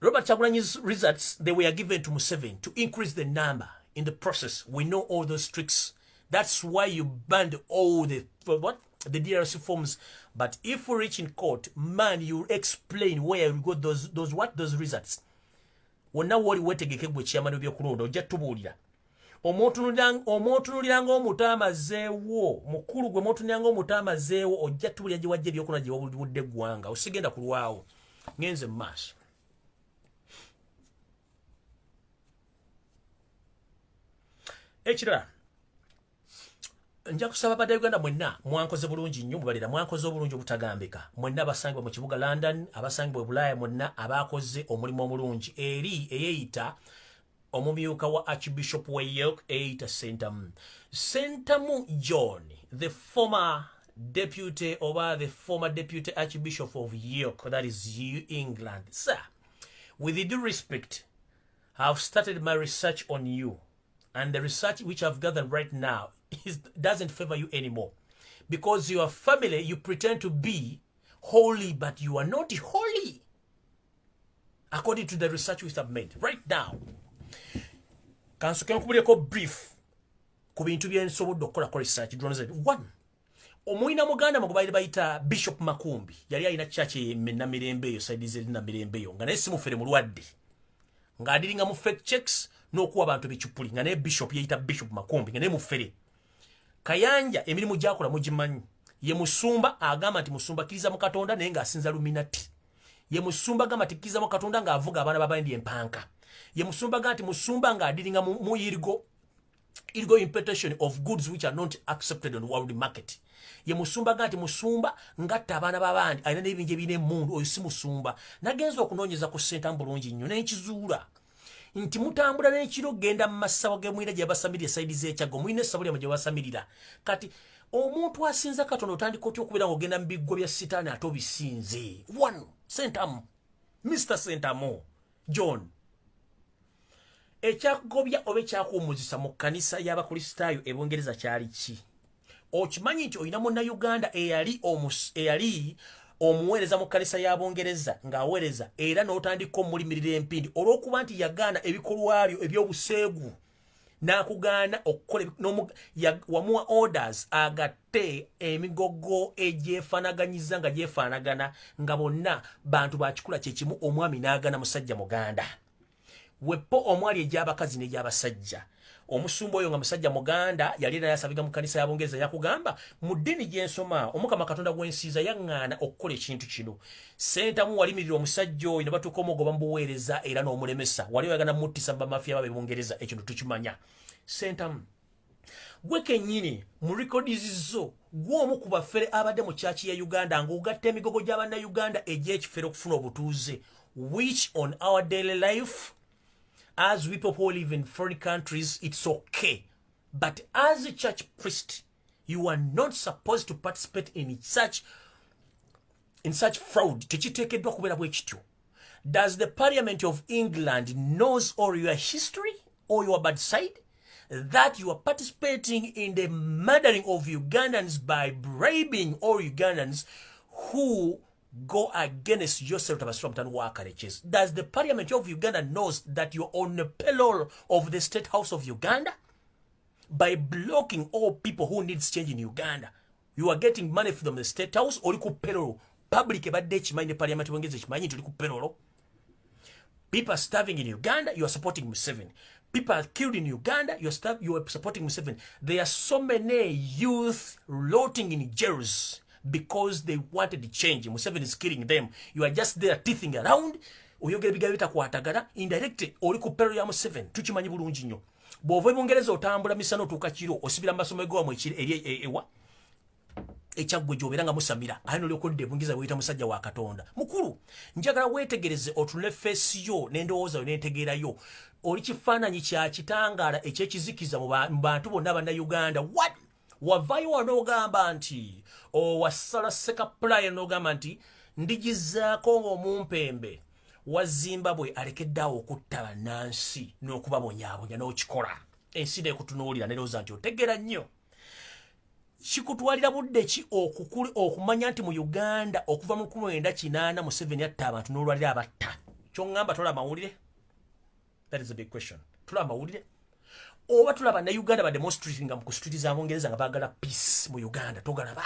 Robert Kyagulanyi's results, they were given to Museveni to increase the number. In the process, we know all those tricks. That's why you banned all the DRC forms. But if we reach in court, man, you explain where you got those results. Well, now what we wait again with chairman of your crowd or jet to Budia. omwotunulira ng'omutaamazeewo mukulu gwe mwotunulira ng'omutaamazeewo ojja tubulya gye wajja ebyokuna gye wabudde eggwanga osigenda kulwawo ngenze mu maaso. Ekirala nja kusaba bannayuganda mwenna mwankoze bulungi nnyo mubalira mwankoze obulungi obutagambika mwenna abasangibwa mu kibuga London abasangibwa e Bulaaya mwenna abakoze omulimu omulungi eri eyeeyita omumyuka wa Archbishop wa York eyeeyita Sentamu John the former deputy Archbishop of York, that is England. Sir, with due respect, I have started my research on you, and the research which I've gathered right now doesn't favor you anymore, because your family, you pretend to be holy, but you are not holy, according to the research which I've made right now. Kansuke nkubuleko brief ku bintu bye nsobodde okukola ko research. One, omuyina muganda mugubaire bayita Bishop Makumbi yali alina church na mirembe eyo side ze na mirembe eyo nga naye simufere mulwadde nga adiringa mu fake checks n'okuwa abantu bicupuli nga naye Bishop yayita Bishop Makumbi nga naye mufere Kayanja emirimu gyakola mugimanyi. Ye musumba agamba nti musumba kiriza mu Katonda naye nga asinza Luminati. Ye musumba agamba nti kiriza mu Katonda nga avuga abaana babandi empanka. Ye musumba agamba nti musumba nga adiringa mu illegal importation of goods which are not accepted on the world market. Ye musumba agamba nti musumba ngatta abaana babandi alina n'ebinje bine mundu oyo si musumba. Nagenza okunoonyeza ku Sentamu bulungi nnyo n'ekizuula nti mutambula n'ekiro genda mu masawo gemwina gye basamirira side z'ekyago mwine sabuli amagye basamirira. Kati omuntu asinza Katonda otandika otya okubeera ng'ogenda mu biggwa bya sitaani ate obisinze. One, Sentamu, Mr. Sentamu John, ekyakugobya oba ekyakuwumuzisa mu kkanisa y'Abakristaayo e Bungereza kyali ki? Okimanyi nti olina munnayuganda eyali omuweereza mu kkanisa ya Bungereza ng'aweereza era n'otandika omulimirira empindi olw'okuba nti yagaana ebikolwa byo eby'obuseegu n'akugaana okukola wamuwa orders agatte emigogo egyefaanaganyiza nga gyefaanagana nga bonna bantu bakikula kyekimu omwami n'agaana musajja muganda. Wepo omwali egy'abakazi n'egy'abasajja. Omusumba oyo nga musajja muganda yali era yasabiga mu kkanisa ya Bungereza yakugamba mu ddiini gy'ensoma Omukama Katonda gw'ensiiza yaŋŋaana okukola ekintu kino. Sentamu walimirira omusajja oyo ne batuuka omugoba mu buweereza era n'omulemesa wali oyagala muttisa bamafiya b'e Bungereza ekintu tukimanya. Sentamu gwe kennyini mu records zo gw'omu ku baffere abadde mu kyaki ya Uganda ng'ogatta emigogo gy'abannayuganda egy'ekifere okufuna obutuuze, which on our daily life as we people who live in foreign countries, it's okay. But as a church priest, you are not supposed to participate in such fraud. Does the Parliament of England knows all your history or your bad side? That you are participating in the murdering of Ugandans by bribing all Ugandans who go against yourself. Does the Parliament of Uganda knows that you're on the payroll of the State House of Uganda? By blocking all people who needs change in Uganda, you are getting money from the State House or you could payroll. Public ebadde ekimanyi ne Parliament wongeze ekimanyi nti oli ku payroll. People are starving in Uganda, you are supporting Museveni. People are killed in Uganda, you are supporting Museveni. There are so many youth rotting in jails because they wanted to change. Museveni is killing them. You are just there teething around. Oyogera biga bitakwatagana indirectly oli ku payroll ya Museveni. Tukimanyi bulungi nnyo. Bw'ova mu Bungereza otambula misano otuuka kiro osibira mu masomo go mu ekiri ewa ekyagwe gy'obeera nga musamira ayino lyokodde Bungereza weyita musajja wa Katonda. Mukulu njagala weetegereze otunule feesi yo n'endowooza yo n'entegeerayo oli kifaananyi kya kitangaala ekyekizikiza mu bantu bonna Bannayuganda. What? Wavaayo wano ogamba nti wasala sekapulaya n'ogamba nti ndigizaako ng'omumpembe wa Zimbabwe alekeddaawo okutta bannansi n'okubabonyaabonya n'okikola. Ensi n'ekutunuulira nerowooza nti otegeera nnyo. Kikutwalira budde ki okumanya nti mu Uganda okuva mu 1980 Museveni atta abantu n'olwalira abatta? Ky'oŋŋamba tolaba mawulire? That is a big question. Tulaba mawulire? Oba tulaba Bannayuganda bademonstrating nga mu street za Bungereza nga baagala peace mu Uganda? Togalaba.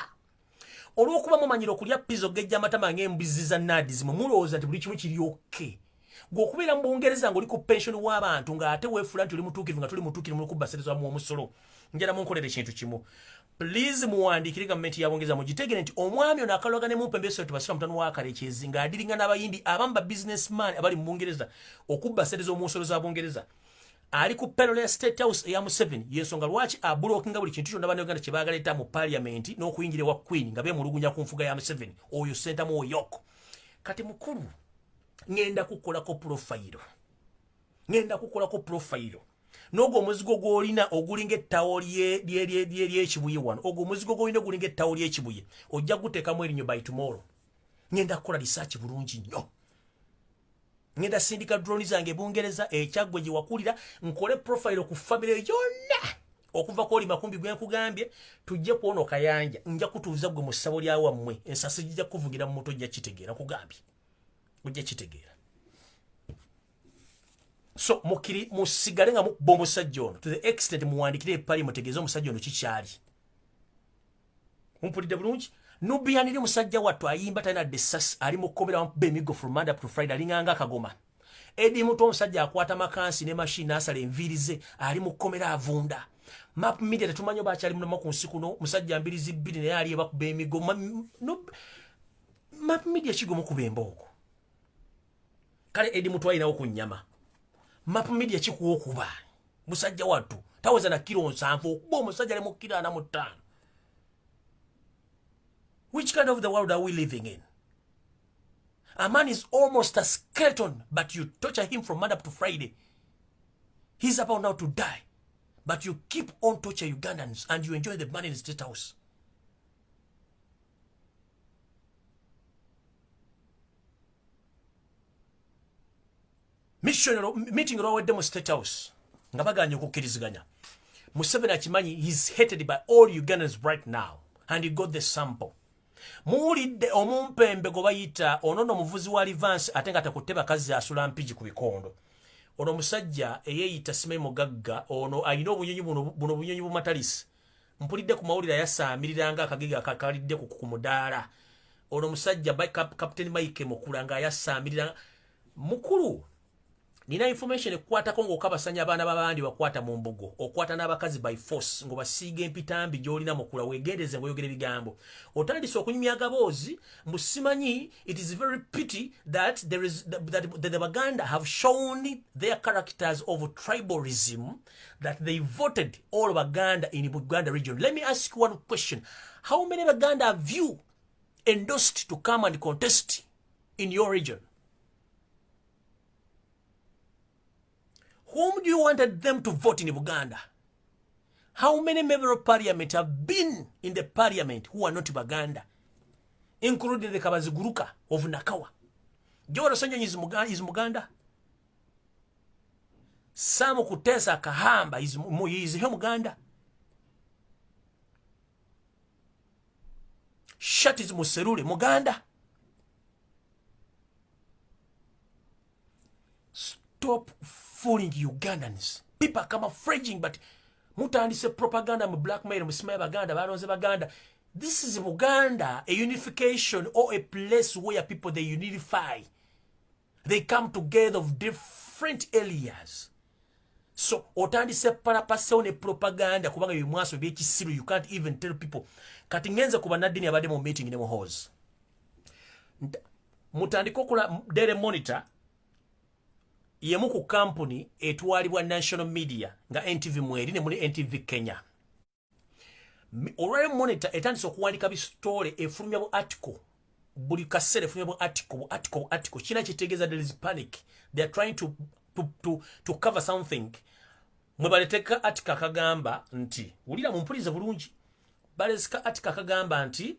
Olw'okuba mumanyira okulya pizza ogejja amatama ng'embuzi za nadizi mulowooza nti buli kimu kiri okay. Gw'okubeera mu Bungereza ng'oli ku pension w'abantu ng'ate weefula nti oli mutuukirivu nga tuli mutuukirivu mu kubbasereza mu omusolo. Njala munkolera ekintu kimu. Please muwandiikire gavumenti ya Bungereza mugitegere nti omwami ono akalwagane mu mpembeeso tubasira mutano wa Kalekyezi ng'adiringa n'abayindi abamu ba businessman abali mu Bungereza okubbasereza omusolo za Bungereza. Ali ku panel ya State House eya Museveni yensonga lwaki abulookinga buli kintu kyonna bannayuganda kye baagala etta mu parliament n'okuyingira ewa Queen nga beemulugunya ku nfuga ya Museveni oyo Sentamu Oyoko. Kati mukulu ngenda kukolako profile n'ogwo omuzigo gw'olina ogulinga ettawo ly'ekibuye wano ogwo omuzigo gw'olina ogulinga ettawo ly'ekibuye ojja guteekamu erinyo by tomorrow. Ngenda kukola research bulungi nnyo. Ngenda sindika drone zange Bungereza ekyaggwe gye wakulira nkole profile ku family yonna okuva ku oli makumbi gwe nkugambye tujje kuona kayanja nja kutuuza gwe mu ssabo lya wammwe ensasi gijja kuvugira mu moto jja kitegeera kugambye ojja kitegeera. So mukiri musigale nga mukubba omusajja ono to the extent muwandikire epali mutegeeze omusajja ono kikyali. Mumpulidde bulungi. Nubiyanire musajja wattu ayimba talina desas ali mukomera wamukuba emigo from Monday up to Friday alinganga akagoma. Edi muto omusajja akwata makansi ne machine asala envirize ali mukomera avunda. Map media tetumanyo bakyali muno ku nsi kuno musajja mbirizi bbiri naye ali bakuba emigo. Map media kigomo kuba emboko. Kale edi muto ayinawo ku nnyama. Map media kikuwa okuba musajja wattu taweza na kilo 7 okuba omusajja ali mu kilo 45. Which kind of the world are we living in? A man is almost a skeleton, but you torture him from Monday up to Friday. He's about now to die, but you keep on torturing Ugandans and you enjoy the money in the State House. Meeting around the State House. Ngabaganya okukkiriziganya. Museveni akimanyi he's hated by all Ugandans right now, and he got the sample. Muwulidde omumpembe gwe bayita onono omuvuzi wa Livance ate nga takuteba kazi asula mpigi ku bikondo. Ono musajja eyeeyita Simeyi Mugagga ono alina obunyonyi buno bunyonyi bumatalisi. Mpulidde ku mawulire yasamiriranga akagiga akakalidde ku mudaala. Ono musajja Captain Mike Mukula nga yasamirira mukulu. Nina information ekwatako ng'okabasanya abaana b'abandi bakwata mu mbugo okwata n'abakazi by force ngo basiige empitambi gy'olina Mukula weegendeze ng'oyogera ebigambo otandise okunyumya agaboozi musimanyi. It is very pity that the Baganda have shown their characters of tribalism, that they voted all Baganda in Buganda region. Let me ask you one question. How many Baganda have you endorsed to come and contest in your region? Whom do you wanted them to vote in Uganda? How many members of parliament have been in the parliament who are not Baganda? Including the Kabaziguruka of Nakawa. Jora Sanya is Muganda. Samu Kutesa Kahamba is Muganda. Shat is Muserule Muganda. Stop fooling Ugandans. People come up fridging, but mutandise propaganda mu blackmail musima Baganda balonze Baganda. This is Uganda, a unification or a place where people they unify. They come together of different areas. So otandise parapase on a propaganda kubanga bimwaso byekisiru you can't even tell people. Kati ngenze kuba nadini abade mu meeting ne mu halls. Mutandiko kula Daily Monitor yemu ku company etwalibwa national media nga NTV mweri ne muli NTV Kenya. Olwale Monitor etandise okuwandika bistore efulumya bu article buli kasere efulumya bu article kina kitegeeza there is panic. They are trying to cover something. Mwe baleteka article akagamba nti ulira mumpulize bulungi balesika article akagamba nti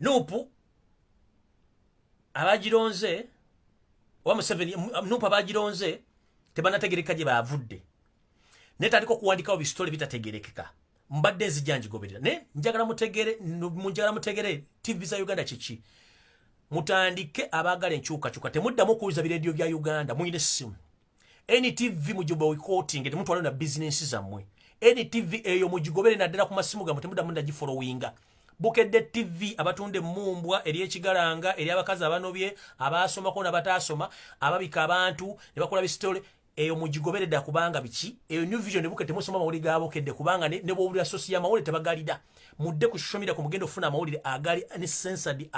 Nupu abagironze wa Museveni Nupu abagironze tebanategereka gye bavudde netandika okuwandikawo bistole bitategerekeka mbadde nzijanjigoberera ne njagala mutegere TV za Uganda kiki mutandike abagala enkyukakyuka temuddamu okuwuliza biradio bya Uganda muyine essimu NTV mujuba wikoting temutwala na business zammwe NTV eyo mujigobere naddala ku masimu gammwe temuddamu ndagifollowinga Bukedde TV abatunde mumbwa eri ekigalanga eri abakazi abanobye abasomako n'abataasoma ababika abantu ne bakola bisitole eyo mugigoberedde kubanga biki eyo New Vision ebuke temusoma amawulire ga Bukedde kubanga ne bwobulira sosi y'amawulire tebagalida mudde ku social media ku mugendo ofuna amawulire agali ne censored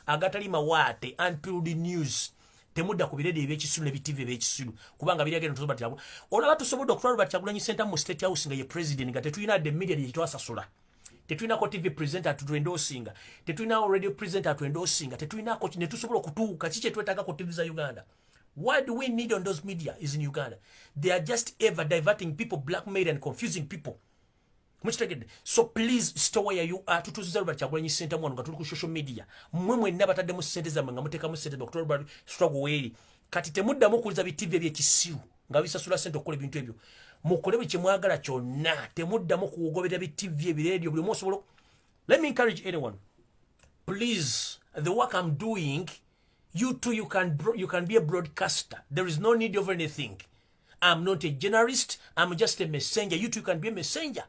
agatali mawaate unpeeled news temudda ku biredi eby'ekisiru n'ebitivi eby'ekisiru kubanga biri agenda tusobola tyabula olaba tusobodde okutwala Robert Kyagulanyi Center mu State House nga ye president nga tetulina the media gye twasasula tetulinako TV presenter atuendosinga tetulinako radio presenter atuendosinga tetulinako ne tusobola okutuuka kiki kyetwetaaga ku TV za Uganda. What do we need on those media is in Uganda. They are just ever diverting people, blackmail and confusing people. So please stay where you are. Tutuziza Robert Kyagulanyi Center mwanu nga tuli ku social media. Mmwe nabataddemu ssente zammwe nga muteekamu ssente Dr. Robert struggle weeri. Kati temuddamu okuliza bitv ebyekisiru nga bisasula ssente okukola ebintu ebyo. Mukole buli kye mwagala kyonna. Temuddamu kugoberera bitv ebiredio buli osobola. Let me encourage anyone. Please, the work I'm doing, you too, you can be a broadcaster. There is no need of anything. I'm not a journalist. I'm just a messenger. You too can be a messenger.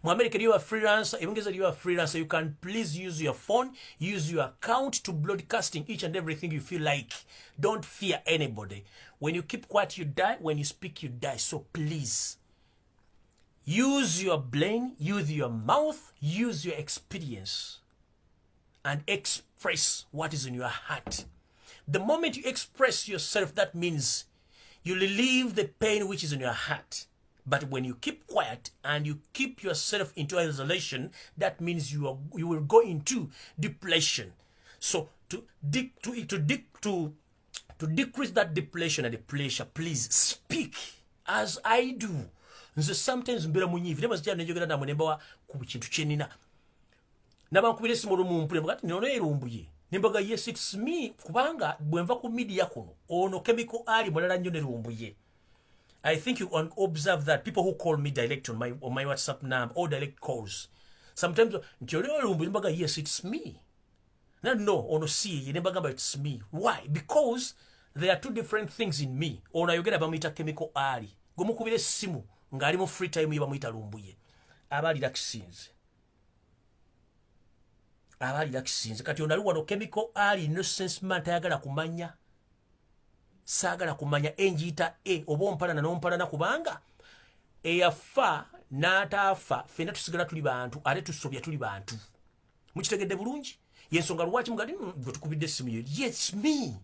America, you are freelancer. Even if you are freelancer, you can please use your phone, use your account to broadcasting each and everything you feel like. Don't fear anybody. When you keep quiet, you die. When you speak, you die. So please, use your brain, use your mouth, use your experience, and express what is in your heart. The moment you express yourself, that means you relieve the pain which is in your heart. But when you keep quiet and you keep yourself into isolation, that means you will go into depression. So to decrease that depression and the pressure, please speak as I do. Sometimes mbera munyivi nema zijja njogera na munemba ku kintu kyenina. Nabankubira simu lumpule mbagati nino Lumbuye. Nembaga yes it's me kubanga bwenva ku media kuno ono chemical ali mulala nnyo ne Lumbuye. I think you can observe that people who call me direct on my WhatsApp number or direct calls. Sometimes yes, it's me. No, ono see, it's me. Why? Because there are two different things in me. Ono yogera bamuyita chemical ali. Gomukubire simu ngali mu free time bamuyita Lumbuye. Abali lakisinze. Kati ono ali wano chemical ali no sense man tayagala kumanya. Sagala kumanya enjita oba ompalana n'ompalana kubanga eyafa n'ataafa fenna tusigala tuli bantu ate tusobya tuli bantu mukitegedde bulungi yensonga lwaki mugadi gwe tukubidde essimu yo yes me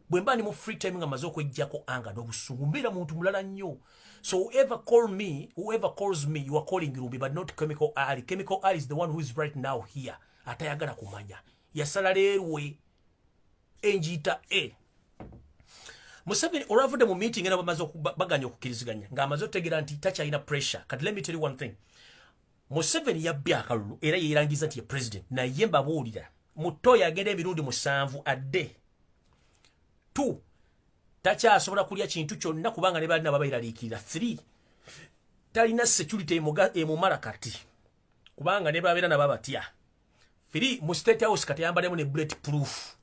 bwe mba ndi mu free time nga maze okwejjako anga n'obusungu mbeera muntu mulala nnyo so whoever calls me you are calling Lumbuye but not chemical ali. Chemical ali is the one who is right now here atayagala kumanya yasala leerwe enjita Museveni olwavude mu meeting era bamaze baganya okukiriziganya ng'amaze otegera nti takyalina pressure. Kati let me tell you one thing. Museveni yabbye akalulu era yeerangiza nti ye president naye mbabuulira mutoya agenda emirundi 7 adde 2 takyasobola kulya kintu kyonna kubanga ne balina babayiraliikirira 3 talina security emumala kati kubanga ne babeera nababatya 3 mu State House kati yambalemu ne bulletproof.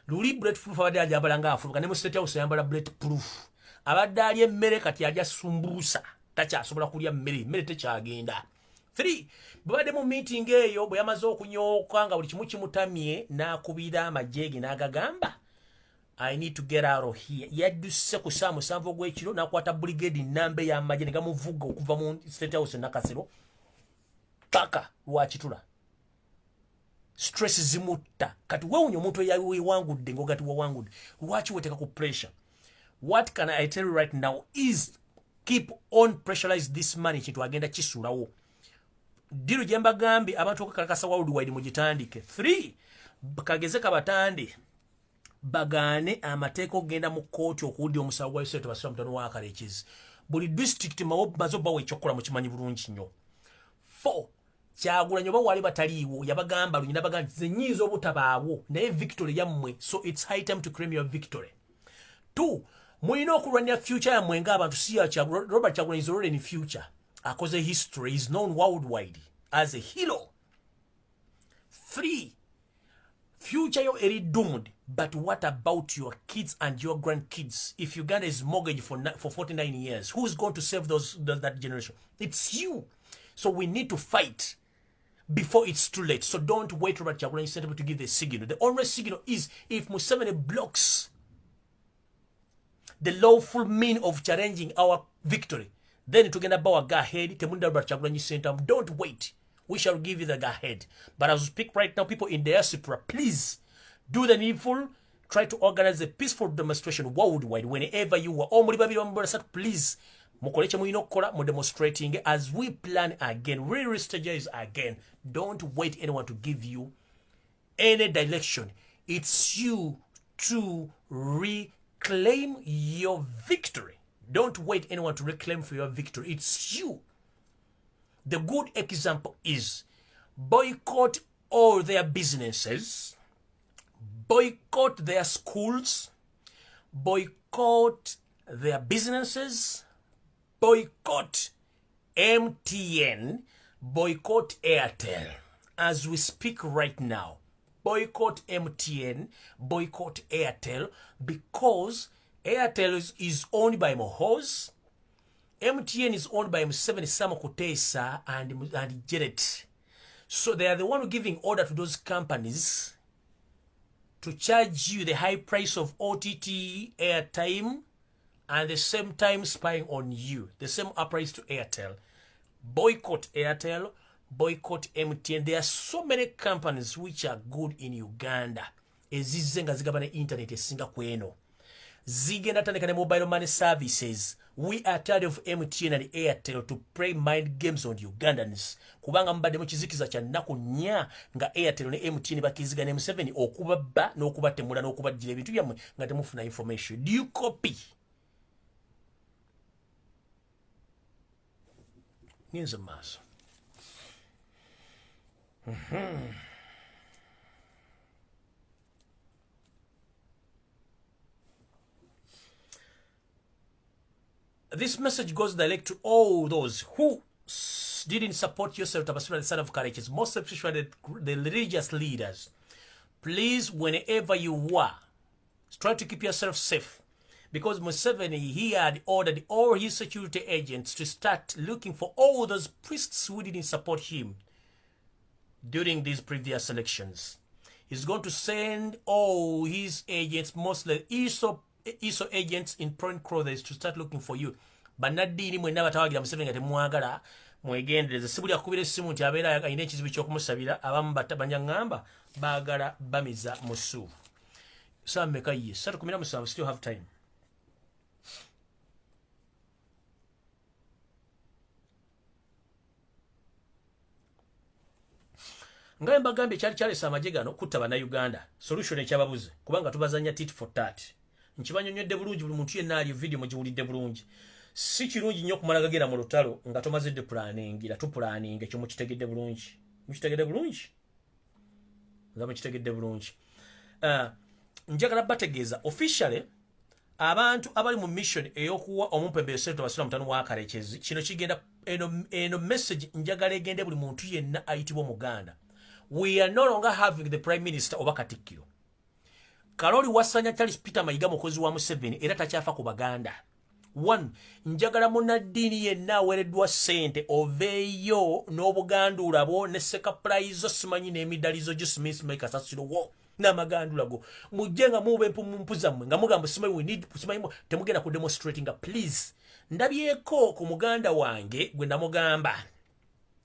Luli bulletproof abadde ajambala nga afuuka ne mu State House yambala bulletproof. Abadde alya emmere kati alya sumbuusa takyasobola kulya mmere tekyagenda. 3 babadde mu meeting eyo bwe yamaze okunyooka nga buli kimu kimutamye n'akubira amajjeege n'agagamba I need to get out of here. Yadduse ku saa 7 ogw'ekiro n'akwata brigade nnamba ey'amagye ne gamuvuga okuva mu State House Nakasero paka lwakitula. Stress zimutta kati wewe omuntu yawangudde ngogati wawangudde lwaki weteka ku pressure. What can I tell you right now is keep on pressurize this money kintu agenda kisulawo diru jemba gambi abantu okakalakasa worldwide mugitandike. 3 kageze kabatande bagane amateeko ogenda mu kooti okuwulira omusawo gwa Yusuf Basira mutano wa Kalekizi buli district mazoba weekyokola mu kimanyi bulungi nnyo. 4 Kyagulanyi oba wali bataliiwo yabagamba lunyina bagamba zenyiza obutabaawo naye victory yammwe so it's high time to claim your victory. 2 mulina okulwanira future yammwe ng'abantu siya Robert Kyagulanyi is already in future akoze history is known worldwide as a hero. 3 future yo eri doomed but what about your kids and your grandkids? If Uganda is mortgaged for 49 years who's going to save that generation? It's you. So we need to fight. before it's too late. So don't wait for Robert Kyagulanyi Ssentamu to give the signal. The only signal is if Museveni blocks the lawful mean of challenging our victory, then tugenda bawa go ahead. Temunda Robert Kyagulanyi Ssentamu. Don't wait. We shall give you the go ahead. But as we speak right now, people in the diaspora, please do the needful. Try to organize a peaceful demonstration worldwide whenever you are. Please, demonstrating as we plan again, re-strategize again. Don't wait anyone to give you any direction. It's you to reclaim your victory. Don't wait anyone to reclaim for your victory. It's you. The good example is boycott all their businesses, boycott their schools, boycott their businesses, boycott MTN, boycott Airtel. As we speak right now, boycott MTN, boycott Airtel, because Airtel is owned by Mohos, MTN is owned by Museveni Sam Kutesa and Janet. So they are the one giving order to those companies to charge you the high price of OTT airtime and the same time spying on you. The same applies to Airtel. Boycott Airtel, boycott MTN. There are so many companies which are good in Uganda. Ezizenga zigabana internet esinga kweno. Zigenda tandika ne mobile money services. We are tired of MTN and Airtel to play mind games on Ugandans. Kubanga mbadde mu kizikiza kya nnaku nnya nga Airtel ne MTN bakizigana Museveni okubabba n'okubatemula n'okubaddira ebintu byammwe nga temufuna information. Do you copy? Ngenze maaso. This message goes direct to all those who didn't support yourself, Tabasura, the son of courageous, most especially the religious leaders. Please, whenever you are, try to keep yourself safe. Because Museveni, he had ordered all his security agents to start looking for all those priests who didn't support him during these previous elections. He's going to send all his agents, mostly ISO agents in prone clothes, to start looking for you. Banadini mwenna batawagira Museveni nga temwagala mwegendereze. Sibuli akubira essimu nti abeera ayina ekizibu ky'okumusabira, abamu banyangamba baagala bamiza musu. Sammeka ye 3:17, still have time. Ngaye mbagambye kyali kyalesa amagye gano kutta bannayuganda. Solution ekyababuze kubanga tubazanya tit for tat. Nkibanyonyodde bulungi, buli muntu yenna ali video mugiwulidde bulungi. Si kirungi nnyo kumala gagenda mu lutalo nga tomazidde planning, tupulaninga ekyo mukitegedde bulungi. Mukitegedde bulungi? Nga mukitegedde bulungi. Njagala bategeeza officially abantu abali mu mission ey'okuwa omumpembero Sseto Basula mutano wa Karekezi. Kino kigenda eno message njagala egende buli muntu yenna ayitibwa Muganda. We are no longer having the Prime Minister oba Katikkiro. Kaloli wasanya Charles Peter Mayiga mukozi wa Museveni era takyafa ku Baganda. 1. Njagala munnaddiini yenna aweereddwa ssente oveeyo n'obugandula bwo ne sekaprayizo simanyi n'emiddalizo gyo simanyi kasasiro wo n'amagandula go. Mujje nga muube empumumpu zammwe nga mugamba simanyi we need simanyi temugenda ku demonstrating nga please. Ndabyeko ku muganda wange gwe namugamba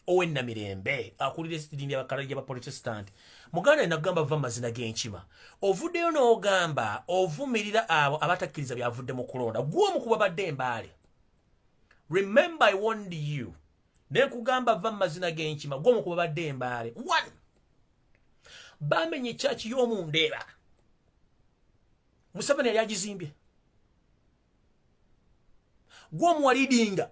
Owenna Mirembe akulira sidini y'abakalaja ba Protestant. Muganda enagamba va mazina g'enkima. Ovuddeyo n'ogamba ovumirira abo abatakkiriza byavudde mu kulonda. Gwo mu kubabadde embaale. Remember I warned you. Ne kugamba va mazina g'enkima gwo mu kubabadde embaale. 1. Bamenye church y'omu Ndeeba. Museveni yali agizimbye. Gwo mu walidinga.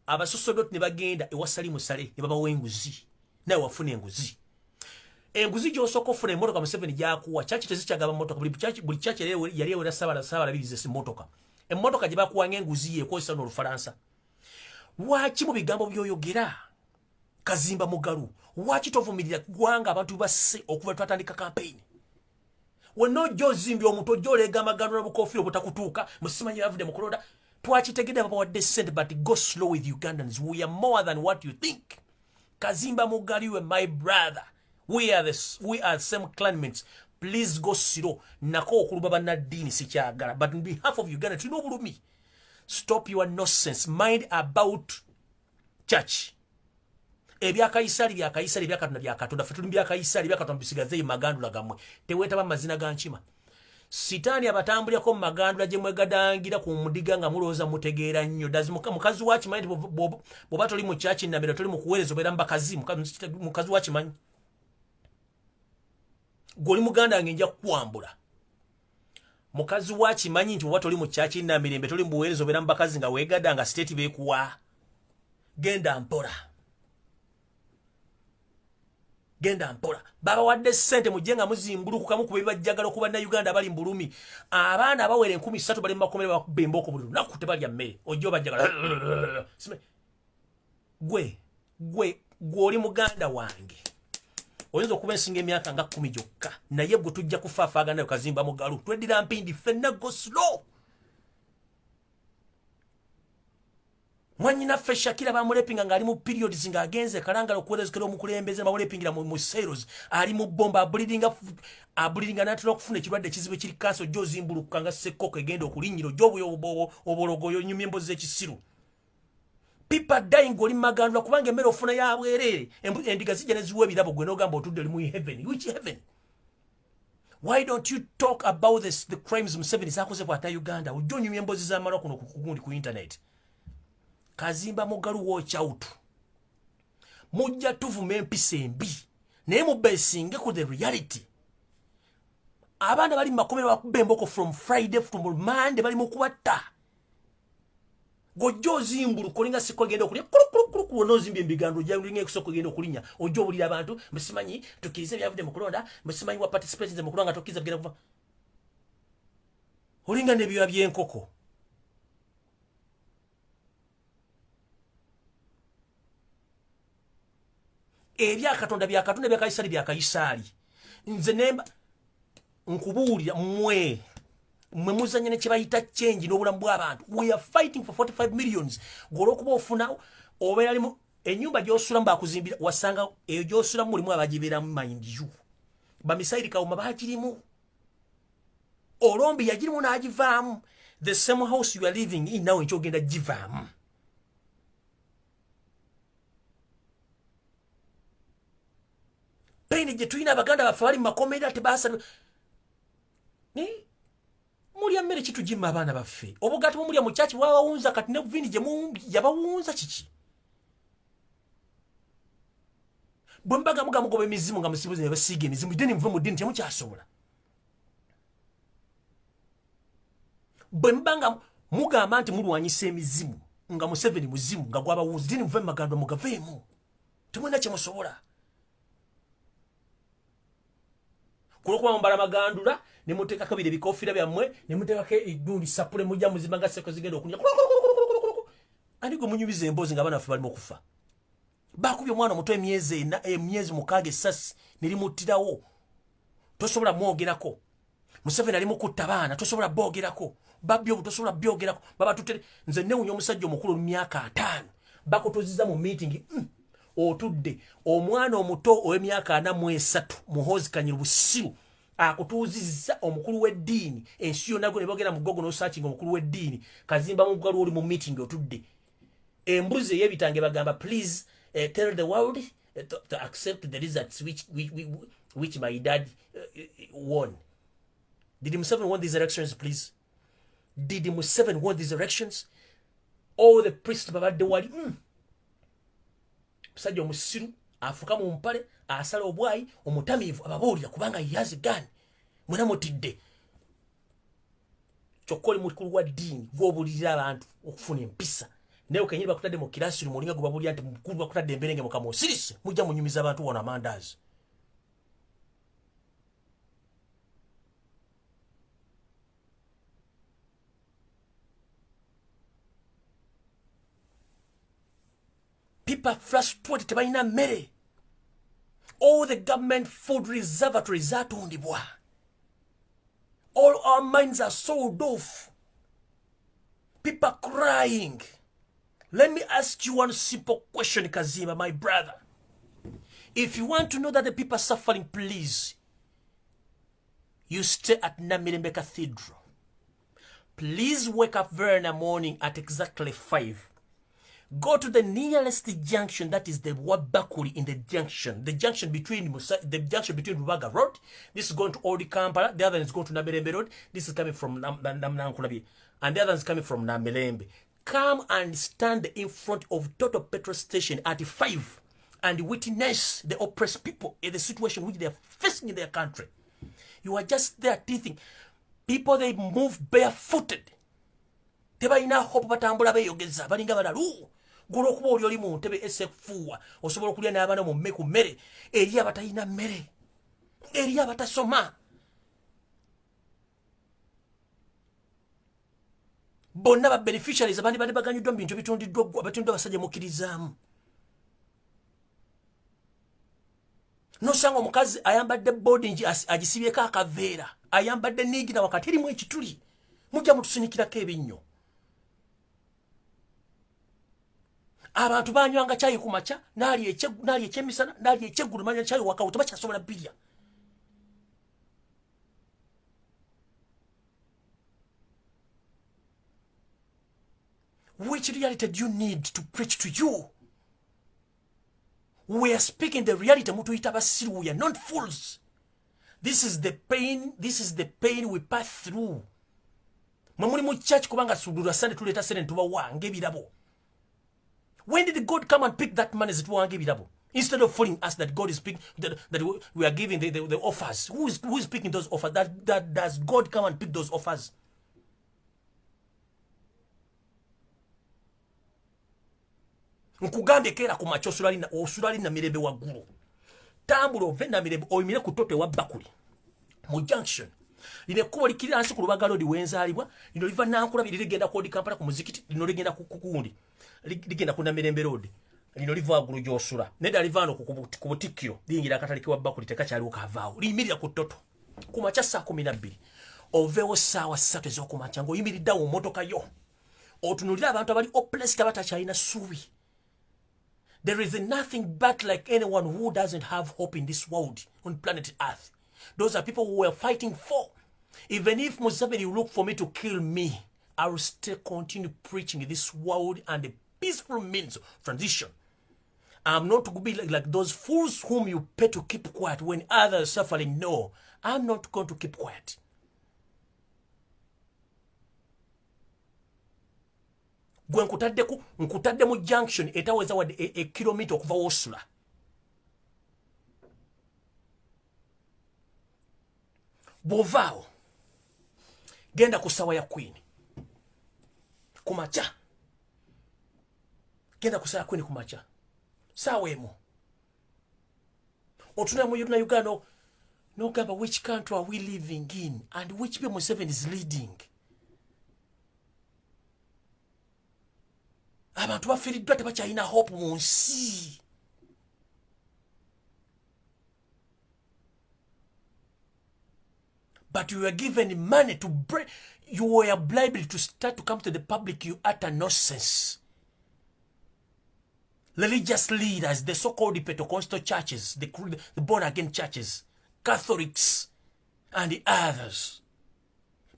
Abasosodoti ne bagenda ewasali musale ne babawo enguzi. Nawe wafuna enguzi. Enguzi gy'osooka ofuna emmotoka Museveni gy'akuwa. Church tezikyagaba mmotoka. Buli church yali ewera sabalabiriza emmotoka. Emmotoka gye bakuwanga enguzi yekozesa n'Olufalansa. Lwaki mu bigambo by'oyogera Kazimba Mugalu? Lwaki tovumirira gwanga abantu basse okuva twatandika campaign? Wenojja ozimbye omuntu ojja oleega amagano n'obukofiira obutakutuuka musimanyi yavudde mu kulonda. Twakitegedde ababawadde ssente, but go slow with Ugandans. We are more than what you think. Kazimba Mugaliwe, my brother. We are the same clanmates. Please go slow. Nako okulubaba na dini sikyagala. But on behalf of Uganda, you know me. Stop your nonsense. Mind about church. Ebya Kaisari bya Katonda bya Katonda. Ffe tuli bya Kaisari bya Katonda bisigaze magandula gamwe. Teweetaba mazina ga nkima. Sitaani abatambulirako mu magandula gye mwegadangira ku mudiga nga mulowooza mutegeera nnyo. Mukazi wa kimanyi bw'oba toli mu church nnamira toli mu kuweereza obeera mu bakazi. Mukazi wa kimanyi. Goli muganda ngenja kukwambula. Mukazi wa kimanyi nti bw'oba toli mu church nnamira toli mu buweereza obeera mu bakazi nga weegada nga state beekuwa. Genda mpola. Genda mpola. Baba wadde sente mujenga muzimbulukuka mu kubeba jagala okuba na Uganda bali mbulumi. Abaana abawere 13 bali makomera bakubemba okubulu. Naku tebalya mmere. Ojo bajagala. Gwe oli muganda wange. Oyinza okuba ensinga emyaka nga 10 gyokka. Naye gwe tujja kufaafaagana nayo Kazimba Mugalu. Tweddira mpindi ffenna go slow. Mwanyina ffe Shakira bamulepinga nga ali mu periods nga agenze kalangala okuweerezekera omukulembeze bamulepingira mu sales ali mu bomba abuliringa natera okufuna ekirwadde ekizibu ekiri kanso gyozimbulukuka nga ssekkoko egenda okulinnyira ojobuyo obologoyo nyumya embozi ekisiru. People dying oli magandula kubanga emmere ofuna ya bwereere endiga zijja ne ziwa ebirabo gwe n'ogamba otudde oli mu heaven. Which heaven? Why don't you talk about the crimes Museveni zaakoze bw'ata Uganda? Ojja onyumya embozi z'amala kuno ku internet. Kazimba Mugalu watch out. Mujja tuvuma empisa embi. Naye mubesinge ku the reality. Abaana bali makomero bakubemboko from Friday from Monday bali mukubatta. Gojjo zimbuluko linga siko genda okulinya kulu nozimbi mbigando ja linga kusoko genda okulinya ojo bulira abantu musimanyi tukize byavudde mu kulonda musimanyi wa participants mu kulonga tokiza bigenda kuva. Olinga ne bya byenkoko. Ebya Katonda bya Kaisari bya Kaisari. Nze nemba nkubuulira mwe muzanya ne kibayita change n'obulamu bw'abantu. We are fighting for 45 millions. Golokuba ofuna obeera alimu enyumba gy'osulamu bakuzimbira wasanga eyo gy'osulamu mulimu abagibeeramu mind you. Bamisairi kawuma baagirimu. Olombi yagirimu n'agivaamu. The same house you are living in now nkyogenda givaamu. Pene je tuina abaganda bafali makomera tebasa ni mulya mmere kitu jimma abaana baffe obugati mulya mu church wawunza kati ne vini je mu yabawunza kiki bwembaga muga mugobe mizimu nga musibuze basige mizimu deni mvumu dini temu kyasobola bwembanga muga amanti mulwanyisa emizimu nga Museveni muzimu nga gwabawunza deni mvumu magando mugavemu temuna kyemusobola. Kulokuba mbala magandula ne muteka kabire bikofira byamwe ne muteka ke idundi sapule mujja muzimanga seko zigenda okunya andigo munyubize embozi nga bana afu bali mukufa bakubye mwana muto emyezi mukage sasi nilimutirawo tosobola mwogerako Museveni ali mukutta baana tosobola bogerako babyo tosobola byogerako baba tutere nze newunyo omusajja omukulu myaka 5 bakotoziza mu meeting otudde omwana omuto ow'emyaka 43 muhozi kanyira busiru akutuuzizza omukulu w'eddiini ensi yonna gwe ne boogera mu gogo n'osaakinga omukulu w'eddiini Kazimba Mugalu oli mu meeting otudde embuzi ey'ebitange bagamba please tell the world to accept the results which my dad won. Did Museveni won these elections, please? Did Museveni won these elections? All the priests babadde wali musajja omusiru afuka mu mpale asala obwayi omutamiivu ababuulira kubanga yazi gani mwena mutidde kyokoli mukulu wa ddiini gw'obuulirira abantu okufuna empisa naye kenyini bakutadde mu kirasi lumu gwe babuulira nti mukulu bakutadde emberenge mukama osirise mujja munyumiza abantu wona amandaazi. People frustrated tebalina mmere. All the government food reservatories zatundibwa. All our mines are sold off. People crying. Let me ask you one simple question, Kazimba, my brother. If you want to know that the people are suffering, please, you stay at Namirembe Cathedral. Please wake up very in the morning at exactly 5. Go to the nearest junction, that is the Wabakuri in the junction between Rubaga Road. This is going to Old Kampala, the other is going to Namirembe Road. This is coming from Namkulabi, and the other is coming from Namirembe. Come and stand in front of Total Petrol Station at 5 and witness the oppressed people in the situation which they are facing in their country. You are just there teething. People, they move barefooted. Tebalina hope batambula beyogeza balinga balalu. Golo kuba oli mu ntebe esekufuwa osobola okulya n'abaana mu mmeku mmere eri abatalina mmere eri abatasoma. Bonna ba beneficiaries abandi bali baganyiddwa mu bintu bitundiddwa abatundiddwa basajja mukkirizaamu. Nosanga omukazi ayambadde boarding agisibyeko akaveera ayambadde niigira wakati erimu ekituli mujja mutusinikirako ebinnyo. Abantu banywanga chai ku makya nali ekyemisana nali ekyeggulu manya chai wakawuta bakyasobola bilya. Which reality do you need to preach to you? We are speaking the reality. We are not fools. This is the pain. This is the pain we pass through. Mamuli mu church kubanga sudura sande tuleta sene ntuba wange birabo. When did God come and pick that money that wange birabo? Instead of fooling us that God is picking, that we are giving the offers. Who is picking those offers? That does God come and pick those offers? Nkugambye kera ku macho osulali na mirembe waggulu. Tambula ove na mirembe oyimire ku Tote wa Bakuli mu junction. Lino ekkubo likirira hansi ku Lubaga Road wenzaalibwa, lino liva Nankulabi ligenda ku Old Kampala ku muzikiti, lino ligenda ku Kukundi, ligenda ku Namirembe Road, lino liva waggulu gy'osula. Nedda liva wano ku Butikkiro liyingira akatale wa Bakuli tekakyaliwo kavaawo. Liyimirira ku Toto ku makya saa 12. Oveewo ssaawa 3 ez'okumakya ng'oyimiriddewo mu mmotoka yo. Otunuulira abantu abali oppressed abatakyalina ssuubi. There is nothing but like anyone who doesn't have hope in this world, on planet Earth. Those are people who we are fighting for. Even if Museveni will look for me to kill me, I will still continue preaching this world and the peaceful means of transition. I'm not going to be like those fools whom you pay to keep quiet when others are suffering. No, I'm not going to keep quiet. Gwe nkutadde mu junction etaweza wadde a kilometer okuva wosula. Bovaawo genda ku ssaawa ya Queen ku makya. Genda ku ssaawa ya Queen ku makya. Ssaawa emu. Otunula mu Uganda n'ogamba which country are we living in and which people Museveni is leading. Abantu bafiiriddwa tebakyalina hope mu nsi. But you were given money to break. You were obliged to start to come to the public. You utter nonsense. Religious leaders, the so-called Pentecostal churches, the born-again churches, Catholics, and the others.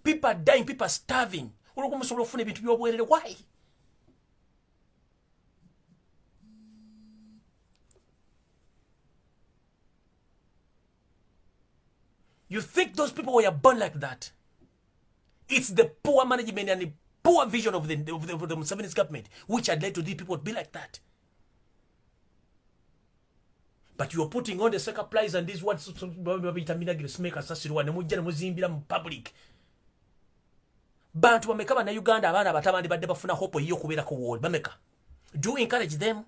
People are dying. People are starving. Why? You think those people were born like that? It's the poor management and the poor vision of the Museveni's government which had led to these people to be like that. But you are putting on the second plies and these words public. Bantu bameka bana Uganda abaana abatabandi badde bafuna hope yiyo kubeera ku wall bameka. Do you encourage them?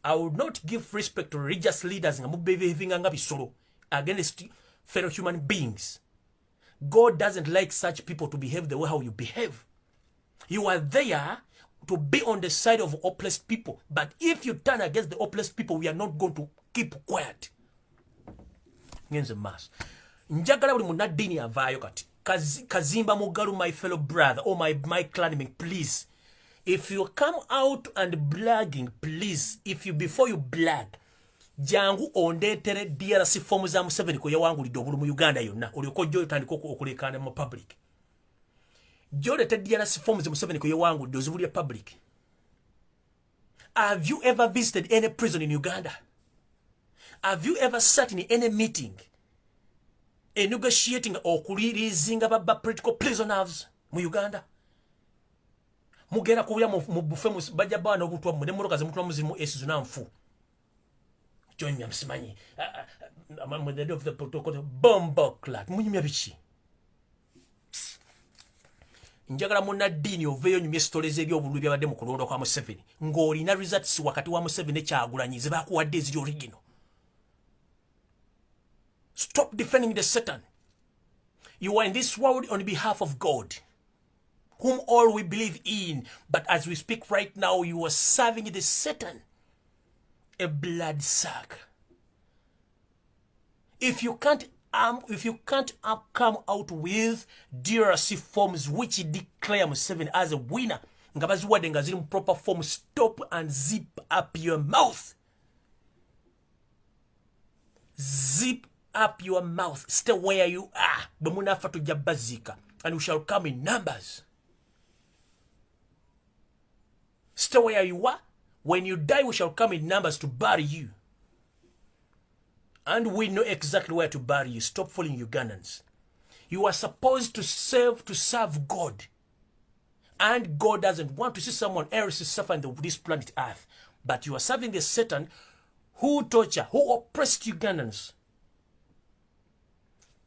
I would not give respect to religious leaders against fellow human beings. God doesn't like such people to behave the way how you behave. You are there to be on the side of oppressed people. But if you turn against the oppressed people, we are not going to keep quiet. Ngenze mass. Njagala buli munadini avaayo kati. Kazimba Mugalu, my fellow brother, or my clanmate, please. If you come out and blagging, please, before you blag, jangu ondetere DRC form za Museveni ko yawangulidde obulu mu Uganda yonna oliko jjo tandiko okulekana mu public. Jole te DRC form za Museveni ko yawangulidde ozibulya public. Have you ever visited any prison in Uganda? Have you ever sat in any meeting negotiating or releasing political prisoners mu Uganda? Mugera kuya mu bufe bajja bana obutwa mu ne muroka ze mutwa muzimu esizo namfu. Join me amsimanyi. I'm the head of the protocol bombo clat. Munyumya bichi. Njagala muna dini oveyo nyumye stories ebyobulu byabadde mu kulonda kwa Museveni. Ng'olina results wakati wa Museveni kyagulanyize bakuwadde eziri original. Stop defending the Satan. You are in this world on behalf of God, whom all we believe in. But as we speak right now, you are serving the Satan, a blood suck. If you can't come out with DRC forms which declare Museveni as a winner, ngabaziwadde nga ziri mu proper form, stop and zip up your mouth. Zip up your mouth. Stay where you are. Bemunafa tujabazika, and we shall come in numbers. Stay where you are. When you die, we shall come in numbers to bury you. And we know exactly where to bury you. Stop fooling Ugandans. You are supposed to serve God. And God doesn't want to see someone else suffer on this planet Earth. But you are serving the Satan who torture, who oppressed Ugandans.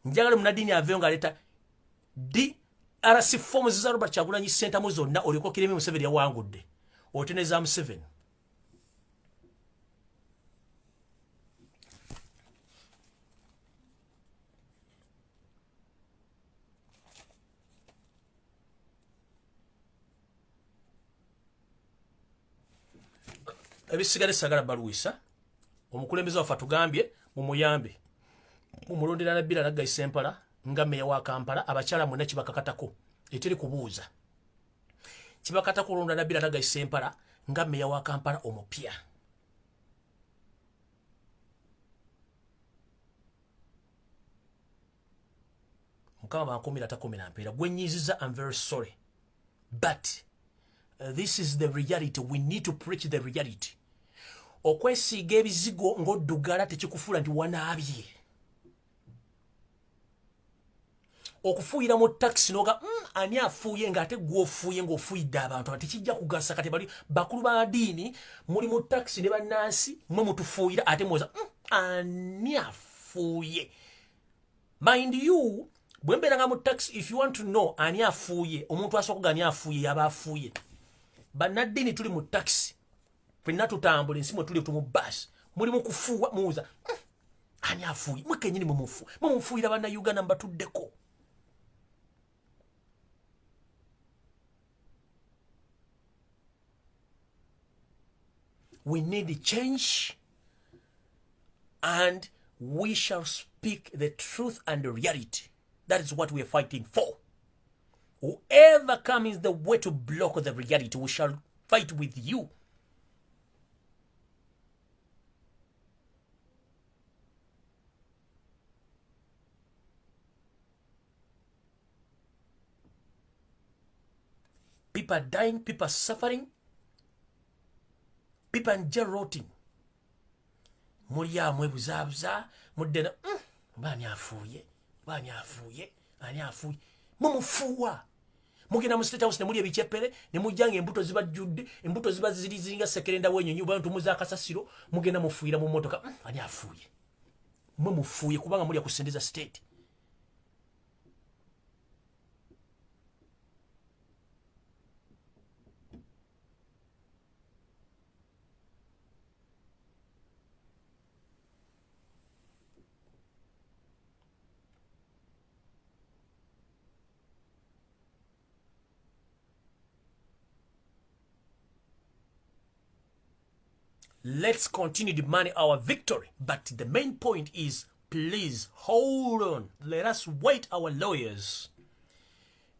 Njagala munadini aveyo nga leta DRC forms za Robert Kyagulanyi center mu zonna oliko kireme Museveni yawangudde. Oteneza Museveni. Ebisigale sagala baluwisa omukulembeze wafa tugambye mumuyambe mumulondera na bila nagayise Empala nga meya wa Kampala abakyala mwenna kibakakatako eteri kubuuza kibakatako olonda na bila nagayise Empala nga meya wa Kampala omupya. Mukama bankumira takumira mpera gwenyiziza. I'm very sorry, but this is the reality. We need to preach the reality. Okwesiiga ebizigo ng'oddugala tekikufuula nti wanaabye. Okufuuyira mu taxi noga ani afuuye ng'ate gw'ofuuye ng'ofuuyidde abantu ati kijja kugasa kati bali bakulu ba diini muli mu taxi ne bannansi mwe mutufuuyira ate mwoza ani afuuye. Mind you, bwe mbeera nga mu taxi, if you want to know ani afuuye, omuntu asooka ani afuuye yaba afuuye. Bannaddiini tuli mu taxi fenna tutambula ensi mwe tuli tu mu bus muli mu kufuuwa muwuza ani afuuye mwe kennyini mumufuuyira bannayuganda mbatuddeko. We need change, and we shall speak the truth and the reality. That is what we are fighting for. Whoever comes the way to block the reality, we shall fight with you. People are dying, people are suffering, people are jail rotting. Mulia mwebuzabuza, mudena, bani afuye, ani afuye. Mumufuwa. Mugenda mu State House ne muli ebikyepere ne mujjange embuto zibajjudde, embuto ziba zirizinga sekerenda wenyo bantu muza kasasiro, mugenda mufuira mu motoka, ani afuye. Mumufuye kubanga muli akusendeza state. Let's continue demanding our victory. But the main point is, please hold on. Let us wait our lawyers.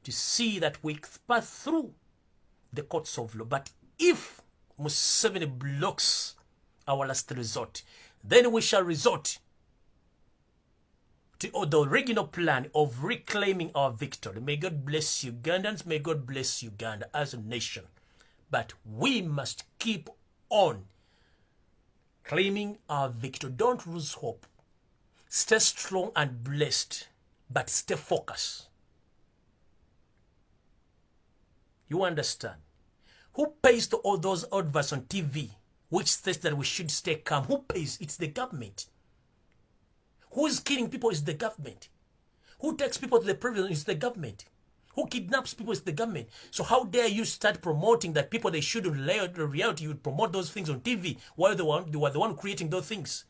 to see that we pass through the courts of law. But if Museveni blocks our last resort, then we shall resort to the original plan of reclaiming our victory. May God bless Ugandans. May God bless Uganda as a nation. But we must keep on claiming our victory. Don't lose hope. Stay strong and blessed, but stay focused. You understand? Who pays to all those adverts on TV which states that we should stay calm? Who pays? It's the government. Who is killing people is the government. Who takes people to the prison is the government. Who kidnaps people is the government. So how dare you start promoting that people they shouldn't lay the reality, you would promote those things on TV while they were the one creating those things.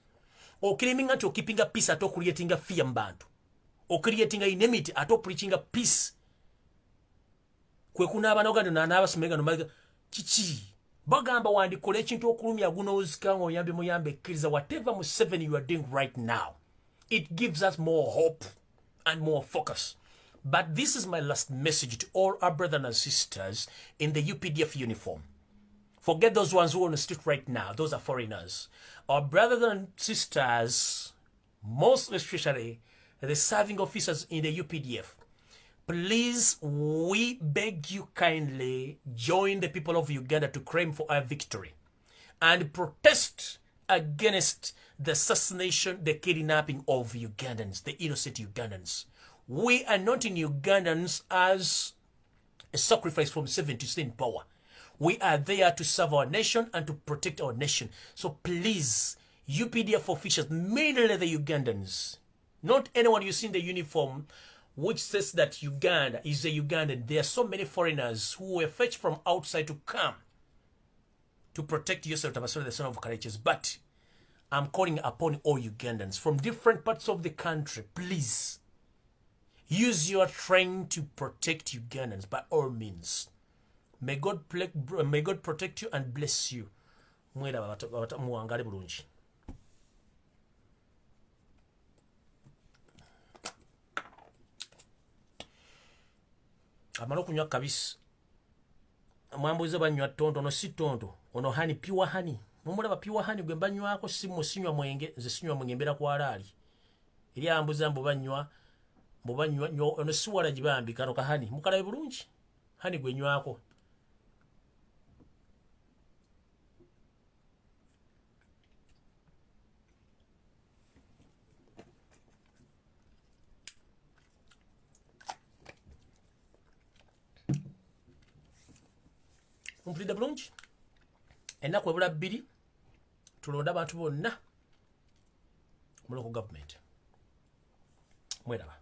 Or claiming that you're keeping a peace at all, creating a fear bantu. Or creating a enmity at all, preaching a peace. Kwe kuna abanoga na n'abasomega no chichi bagamba wandikola ekintu okulumya guno uzikanga oyambe muyambe ekkiriza whatever Museveni you are doing right now. It gives us more hope and more focus. But this is my last message to all our brothers and sisters in the UPDF uniform. Forget those ones who are on the street right now. Those are foreigners. Our brothers and sisters, most especially the serving officers in the UPDF, please, we beg you kindly, join the people of Uganda to claim for our victory and protest against the assassination, the kidnapping of Ugandans, the innocent Ugandans. We are not in Ugandans as a sacrifice from 7 to stay in power. We are there to serve our nation and to protect our nation. So please, UPDF officials, mainly the Ugandans, not anyone you see in the uniform which says that Uganda is a Ugandan. There are so many foreigners who were fetched from outside to come to protect Yosef Tabasole, the son of Karaches. But I'm calling upon all Ugandans from different parts of the country, please, use your strength to protect Ugandans by all means. May God protect you and bless you. Muwangale bulungi. Amala okunywa kabisi. Mwambuze banywa tonto no si tonto. Ono hani pure honey. Mumulaba pure honey gwe banywako sinywa mwenge, nze sinywa mwenge mbera kwa alali. Eri ambuza mbo banywa ono siwala gibambi kano ka honey. Mukalabe bulungi. Honey gwe nywako. Mpulidde bulungi? Ennaku ebula bbiri tulonda abantu bonna mu local government. Mweraba.